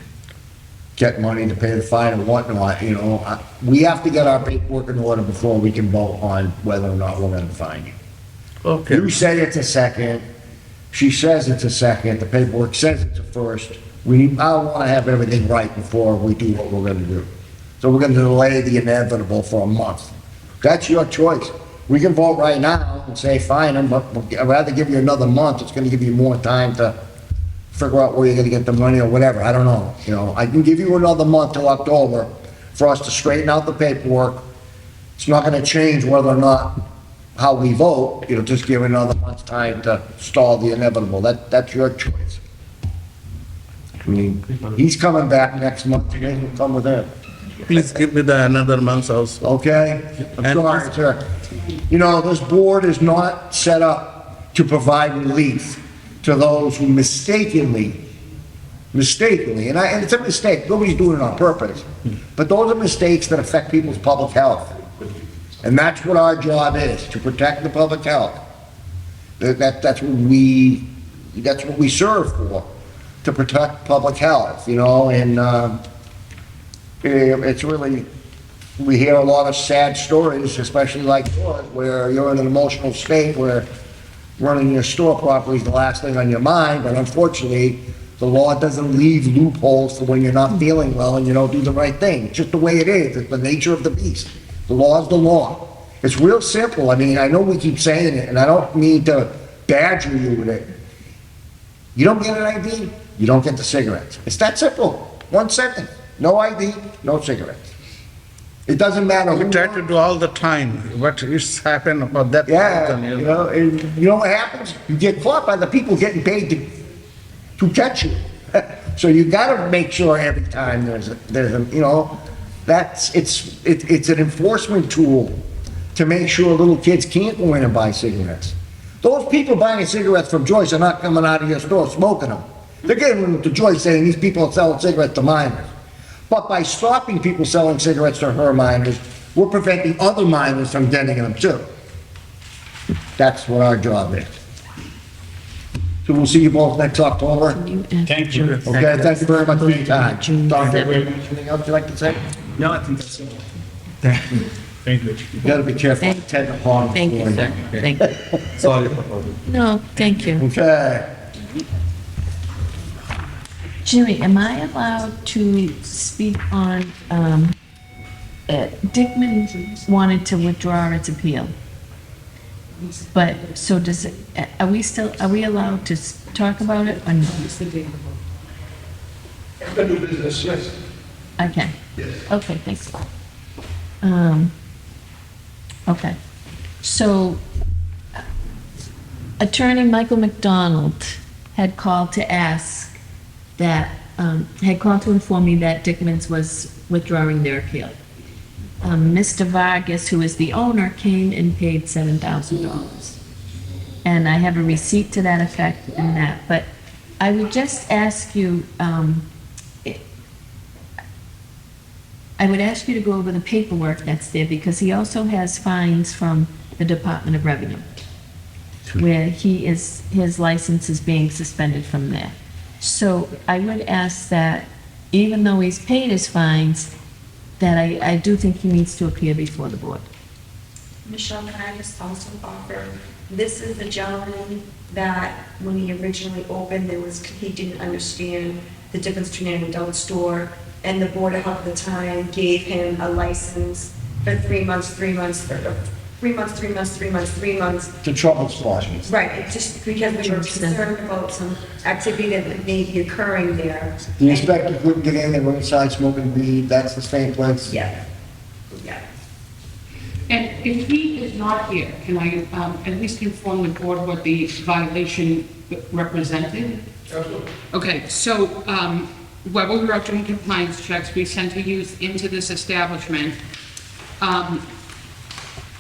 get money to pay the fine and whatnot, you know. We have to get our paperwork in order before we can vote on whether or not we're gonna fine you. Okay. You say it's a second, she says it's a second, the paperwork says it's a first. I wanna have everything right before we do what we're gonna do. So we're gonna delay the inevitable for a month. That's your choice. We can vote right now and say fine them, but I'd rather give you another month. It's gonna give you more time to figure out where you're gonna get the money or whatever. I don't know, you know. I can give you another month till October for us to straighten out the paperwork. It's not gonna change whether or not how we vote. It'll just give another month's time to stall the inevitable. That's your choice. I mean, he's coming back next month, you guys will come with him, Please give me the another month also. okay? I'm And- sorry, sir. You know, this board is not set up to provide relief to those who mistakenly, and it's a mistake, nobody's doing it on purpose, but those are mistakes that affect people's public health. And that's what our job is, to protect the public health. That's what we serve for, to protect public health, you know, and, it's really, we hear a lot of sad stories, especially like yours, where you're in an emotional state where running your store properly is the last thing on your mind, but unfortunately, the law doesn't leave loopholes for when you're not feeling well and you don't do the right thing. It's just the way it is. It's the nature of the beast. The law is the law. It's real simple. I mean, I know we keep saying it, and I don't mean to badger you with it. You don't get an ID, you don't get the cigarettes. It's that simple. 1 second. No ID, no cigarettes. It doesn't matter who. We try to do all the time, but it's happened for that Yeah, reason, you know, and you know what happens? You get caught by the people getting paid to catch you. So you gotta make sure every time there's a, you know, it's an enforcement tool to make sure little kids can't go in and buy cigarettes. Those people buying cigarettes from Joyce are not coming out of your store smoking them. They're getting them to Joyce saying these people are selling cigarettes to minors. But by stopping people selling cigarettes to her minors, we're preventing other minors from getting them too. That's what our job is. So we'll see you both next October. Thank you. Okay, thank you very much for your time. June Dr. 7th. Anything else you'd like to say? No, I think that's it. Thank you. You gotta be careful, Thank- 10 o'clock. Thank you, sir. Thank you. Sorry. No, thank you. Okay. Jimmy, am I allowed to speak on, Dickman wanted to withdraw its appeal. But, so does it, are we allowed to talk about it or no? The new business, yes. Okay. Okay, thanks. Okay. So, Attorney Michael McDonald had called to ask that, had called to inform me that Dickman's was withdrawing their appeal. Mr. Vargas, who is the owner, came and paid $7,000. And I have a receipt to that effect and that, but I would just ask you, I would ask you to go over the paperwork that's there, because he also has fines from the Department of Revenue, where his license is being suspended from there. So I would ask that even though he's paid his fines, that I do think he needs to appear before the board. Michelle, can I just also offer, this is the gentleman that when he originally opened, he didn't understand the difference between an adult store, and the Board of Health at the time gave him a license for 3 months, 3 months, 3 months, 3 months, 3 months, 3 months. The trouble spot. Right, it's just because we were concerned about some activity that may be occurring there. The inspector couldn't get in, they were inside smoking weed, that's the same place. Yeah, yeah. And if he is not here, can I at least inform the board what the violation represented? Absolutely. Okay, so while we were out doing compliance checks, we sent a youth into this establishment.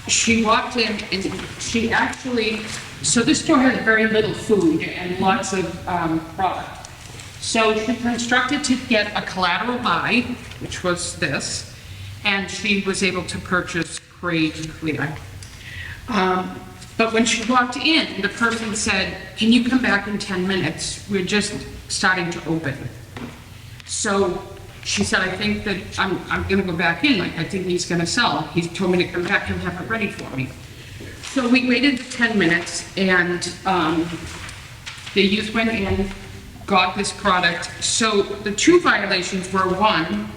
She walked in and she actually, so this store has very little food and lots of product. So she was instructed to get a collateral buy, which was this, and she was able to purchase Crave Clear. But when she walked in, the person said, "Can you come back in 10 minutes? We're just starting to open." So she said, "I think that I'm gonna go back in, like, I think he's gonna sell. He told me to come back and have it ready for me." So we waited the 10 minutes and the youth went in, got this product. So the two violations were, one,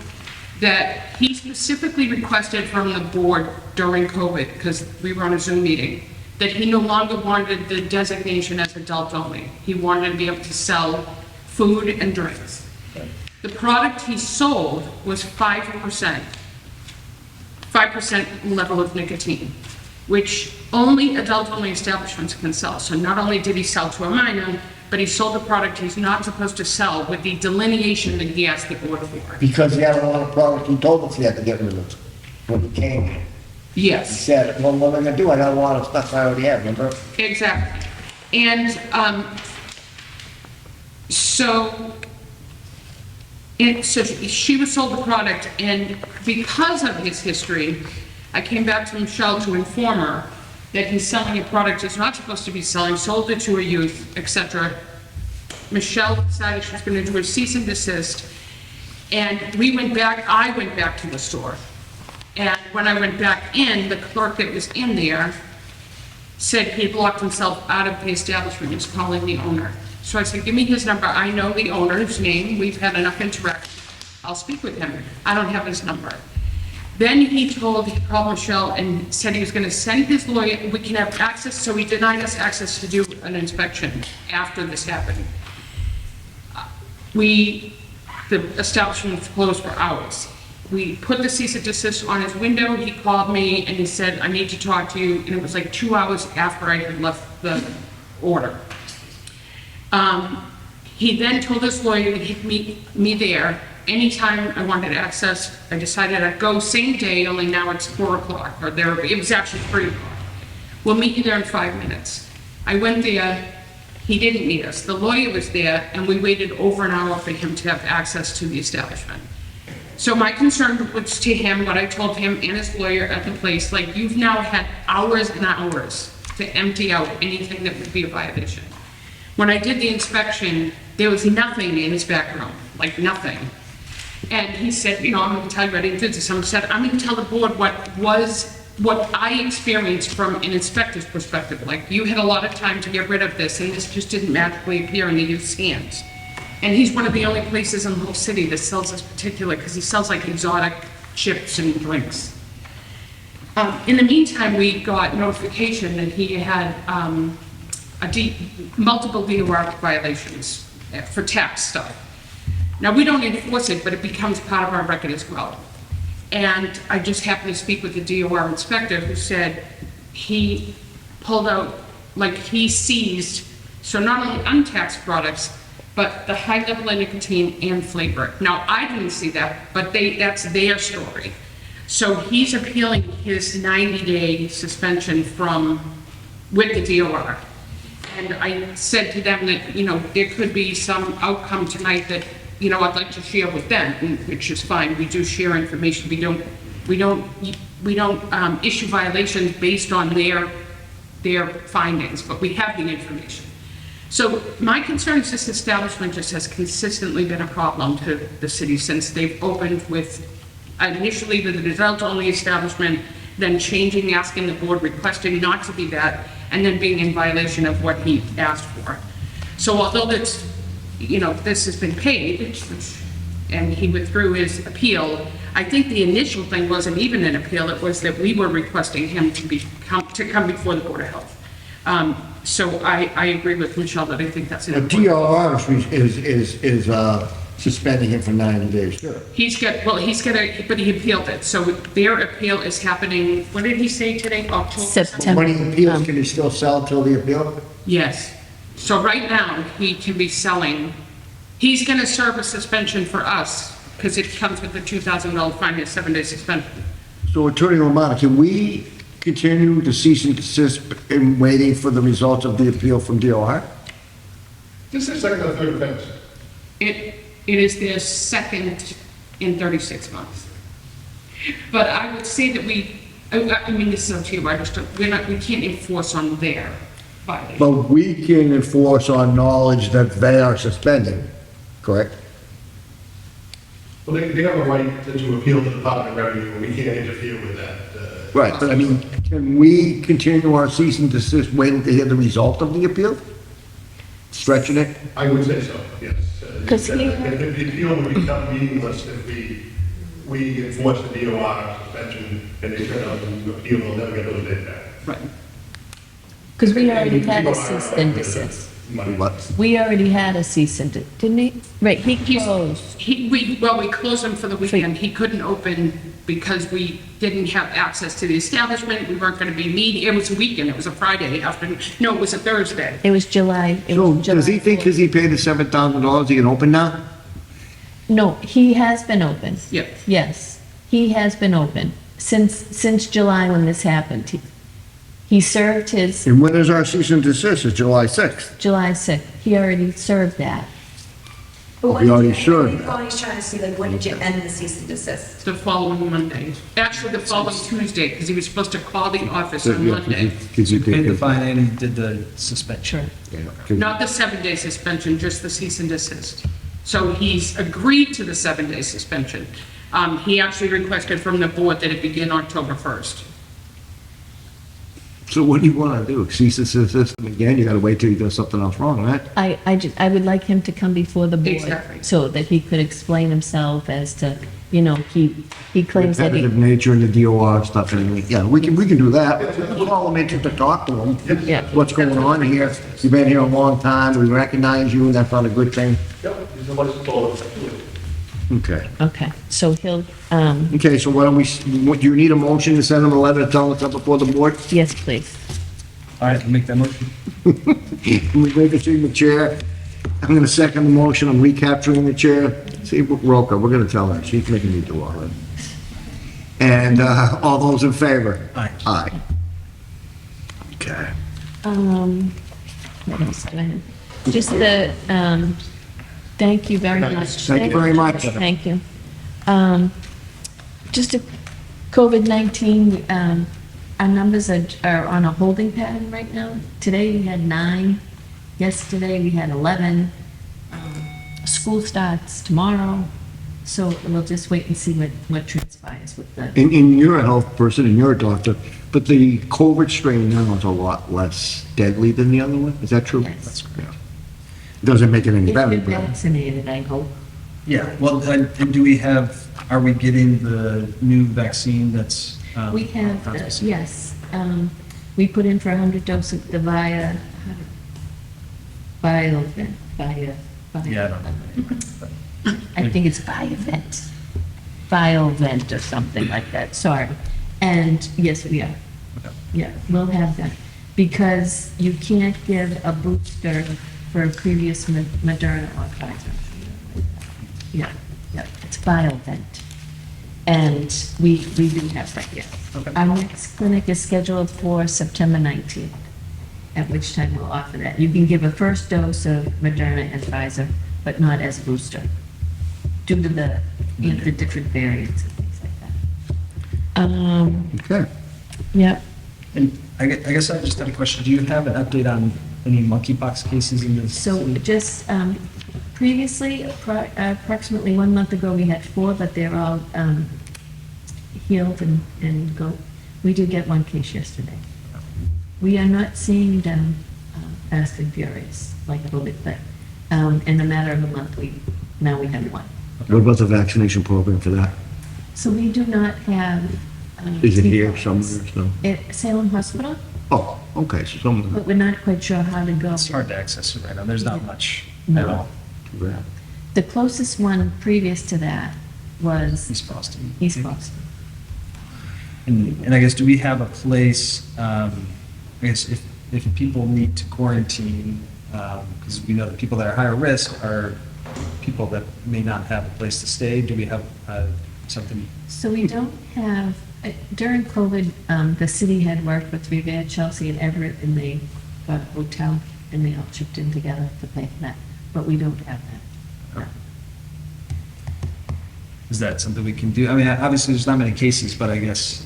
that he specifically requested from the board during COVID, because we were on a Zoom meeting, that he no longer wanted the designation as adult only. He wanted to be able to sell food and drinks. The product he sold was 5% level of nicotine, which only adult-only establishments can sell. So not only did he sell to a minor, but he sold a product he's not supposed to sell with the delineation that he asked the board for. Because he had a lot of product, he told us he had to get rid of it when he came. He Yes, said, "Well, what am I gonna do? I got a lot of stuff I already have, remember?" exactly. And so she was sold the product, and because of his history, I came back to Michelle to inform her that he's selling a product he's not supposed to be selling, sold it to a youth, etc. Michelle decided she was going to do a cease and desist, and I went back to the store. And when I went back in, the clerk that was in there said he'd locked himself out of the establishment, he was calling the owner. So I said, "Give me his number, I know the owner's name, we've had enough interaction, I'll speak with him." I don't have his number. Then he called Michelle and said he was going to send his lawyer, we can have access, so he denied us access to do an inspection after this happened. The establishment was closed for hours. We put the cease and desist on his window, he called me and he said, "I need to talk to you," and it was like 2 hours after I had left the order. He then told his lawyer that he'd meet me there anytime I wanted access. I decided I'd go same day, only now it's 4 o'clock, or it was actually 3 o'clock. "We'll meet you there in 5 minutes." I went there, he didn't meet us. The lawyer was there, and we waited over an hour for him to have access to the establishment. So my concern was to him, what I told him and his lawyer at the place, like, you've now had hours and hours to empty out anything that would be a violation. When I did the inspection, there was nothing in his back room, like nothing. And he said, "I'm going to tell you I didn't do this." I said, "I'm going to tell the board what I experienced from an inspector's perspective. Like, you had a lot of time to get rid of this, and this just didn't magically appear in the youth's hands." And he's one of the only places in the whole city that sells this particular, because he sells like exotic chips and drinks. In the meantime, we got notification that he had multiple DOR violations for tax stuff. Now, we don't enforce it, but it becomes part of our record as well. And I just happened to speak with the DOR inspector, who said he pulled out, like, he seized, so not only untaxed products, but the high level of nicotine and flavor. Now, I didn't see that, but that's their story. So he's appealing his 90-day suspension with the DOR. And I said to them that, there could be some outcome tonight that, I'd like to share with them, which is fine. We do share information. We don't issue violations based on their findings, but we have the information. So my concern is this establishment just has consistently been a problem to the city since they've opened with initially with an adult-only establishment, then changing, asking the board, requesting not to be that, and then being in violation of what he asked for. So although that's, you know, this has been paid, and he withdrew his appeal, I think the initial thing wasn't even an appeal, it was that we were requesting him to come before the Board of Health. So I agree with Michelle that I think that's an The important. DOR is suspending him for 90 days, too. He's got, but he appealed it, so their appeal is happening, what did he say today, October? September. When he appeals, can he still sell till the appeal? Yes. So right now, he can be selling, he's gonna serve a suspension for us, because it comes with a $2,000 fine and a 7-day suspension. So Attorney Romano, can we continue to cease and desist in waiting for the results of the appeal from DOR? This is second or third offense. It is their second in 36 months. But I would say that I mean, this is up to you, I just, we can't enforce on their violation. But we can enforce on knowledge that they are suspending, correct? Well, they have a right to appeal to the Department of Revenue, and we can't interfere with that. Right, but I mean, can we continue our cease and desist waiting to hear the result of the appeal? Stretching it? I would say so, yes. 'Cause he- If the appeal would become meaningless if we enforce the DOR suspension and they turn out the appeal will never get those days back. Right. Because we already had a cease and desist. What? We already had a cease and didn't he? Right, he He's- closed. we closed him for the weekend. He couldn't open because we didn't have access to the establishment. We weren't gonna be meeting. It was a weekend. It was a Friday afternoon. No, it was a Thursday. It was July. It So was does he July think 4th. because he paid the $7,000, he can open now? No, he has been open. Yep. Yes, he has been open since July when this happened. He served his And when is our cease and desist? It's July 6th. July 6th. He already served that. But We already I should. think all he's trying to see, like, when did you end the cease and desist? The following Monday. Actually, the following Tuesday, because he was supposed to call the office on Monday. Because he Paid the did. fine and he did the suspension. Not the 7-day suspension, just the cease and desist. So he's agreed to the 7-day suspension. He actually requested from the board that it begin October 1st. So what do you want to do? Cease and desist him again? You got to wait till he does something else wrong, right? I would like him to come before the board. Exactly. So that he could explain himself as to, you know, he claims that Repetitive he, nature and the DOR stuff, and yeah, we can do that. We'll call him in to talk to him. Yeah. What's going on here? You've been here a long time, we recognize you, and that's not a good thing. Yep, there's nobody's fault. Okay. okay, so he'll, Okay, so why don't do you need a motion to send him a letter to tell him it's up before the board? yes, please. All right, make that motion. We make a seat in the chair. I'm gonna second the motion, I'm recapturing the chair. See, Roca, we're gonna tell her, she's making me do all that. And, all those in favor? Aye. Aye. Okay. What else do I have? Just the, thank you very much. Thank you very much. Thank you. Just a COVID-19, our numbers are on a holding pattern right now. Today we had 9, yesterday we had 11. School starts tomorrow, so we'll just wait and see what transpires with the, And you're a health person and you're a doctor, but the COVID strain now is a lot less deadly than the other one, is that true? Yes. Yeah. Doesn't make it any if better, you're but. vaccinated, I hope. Yeah, well, and do we have, are we getting the new vaccine that's? We have, yes, we put in for 100 doses of the Yeah, I don't know. I think it's Biovent or something like that, sorry. And yes, we are. Okay. Yeah, we'll have that. Because you can't give a booster for a previous Moderna or Pfizer. Yeah, yeah, it's Biovent. And we do have that, yes. Okay. Our next clinic is scheduled for September 19th, at which time we'll offer that. You can give a first dose of Moderna and Pfizer, but not as a booster, due to the, you know, the different variants and things like that. Okay. Yep. And I guess I just had a question. Do you have an update on any monkeypox cases in this? So just previously, approximately 1 month ago, we had 4, but they're all healed and go. We did get 1 case yesterday. We are not seeing them fast and furious like COVID, but in a matter of a month, now we have 1. What about the vaccination program for that? So we do not have. Is it here smallpox somewhere? No? At Salem Hospital, Oh, okay, so some but we're not quite sure how to go. It's hard to access it right now. There's not much at all. The closest one previous to that was East Boston. East Boston. And I guess, do we have a place, I guess, if people need to quarantine, because we know that people that are higher risk are people that may not have a place to stay, do we have something? So we don't have, during COVID, the city had worked with Revere, Chelsea, and Everett, and they got a hotel, and they all chipped in together to pay for that, but we don't have that. Is that something we can do? I mean, obviously, there's not many cases, but I guess,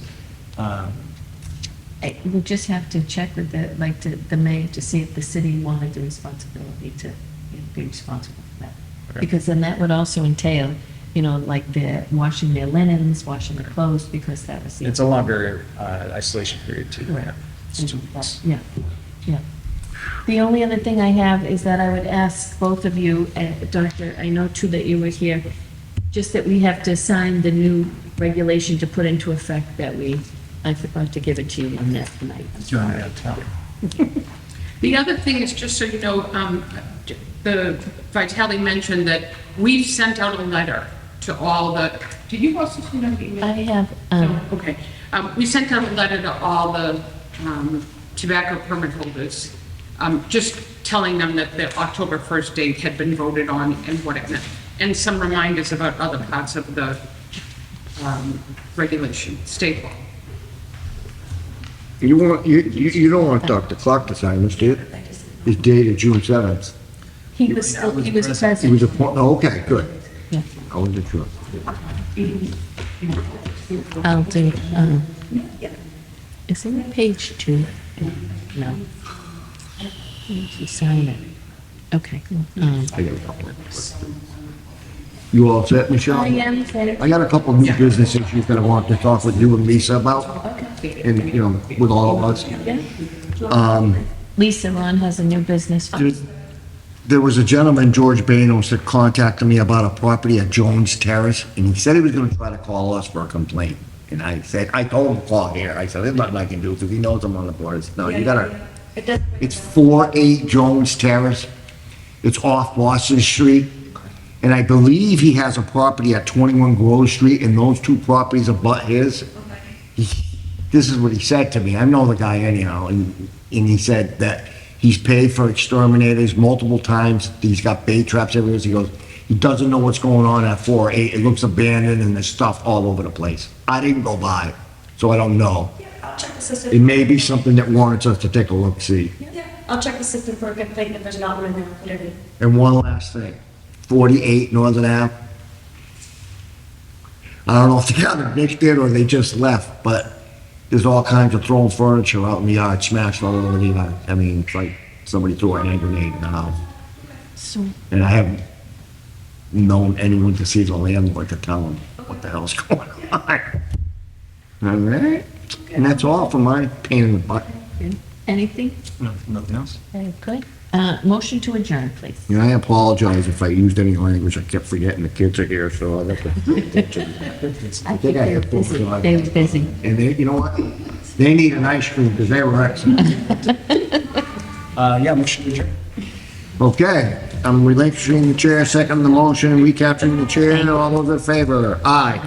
We just have to check with the mayor to see if the city wanted the responsibility to be responsible for that. Okay. Because then that would also entail, like they're washing their linens, washing their clothes, because that was the. it's a longer isolation period too. Right. Yeah. It's 2 weeks. Yeah, yeah. The only other thing I have is that I would ask both of you, Doctor, I know too that you were here, just that we have to sign the new regulation to put into effect that I forgot to give it to you on that tonight. Do you want me to tell? The other thing is, just so you know, the Vitale mentioned that we've sent out a letter to all the, did you also send out an email? I have, No, okay. We sent out a letter to all the tobacco permit holders, just telling them that the October 1st date had been voted on and what it meant, and some reminders about other parts of the regulation, state law. You don't want Dr. Clark to sign this, do you? It's dated June 7th. he was present. He was appointed, oh, okay, good. Yeah. I wasn't sure. I'll do, is it on page 2? No. You sign it. Okay. I got a couple. You all set, Michelle? I am set. I got a couple of new business issues that I want to talk with you and Lisa about, and, with all of us. Lisa Ron has a new business. There was a gentleman, George Banos, that contacted me about a property at Jones Terrace, and he said he was gonna try to call us for a complaint. And I told him to call here. I said, there's nothing I can do, because he knows I'm on the board. I said, no, you gotta, it's 48 Jones Terrace. It's off Boston Street. And I believe he has a property at 21 Grove Street, and those 2 properties abut his. This is what he said to me. I know the guy anyhow, and he said that he's paid for exterminators multiple times. He's got bait traps everywhere. He goes, he doesn't know what's going on at 4-8. It looks abandoned, and there's stuff all over the place. I didn't go by, so I don't know. I'll check the system. It may be something that warrants us to take a look, see. Yeah, I'll check the system for a complaint. If there's not one in there, I'll put it in. And one last thing, 48 Northern Ave. I don't know if they got evicted or they just left, but there's all kinds of thrown furniture out in the yard, smashed all over the yard. I mean, it's like somebody threw a hand grenade in the house. So, And I haven't known anyone to see the landlord to tell them what the hell's going on. All right? And that's all for my pain in the butt. anything? No, nothing else? Very good. Motion to adjourn, please. And I apologize if I used any language. I kept forgetting the kids are here, so I got to. I think I they were have both busy. of them. They were busy. And they, you know what? They need an ice cream because they were excellent. Yeah, motion to adjourn. Okay, I'm relinquishing the chair, second the motion, recapturing the chair. All those in favor? Aye.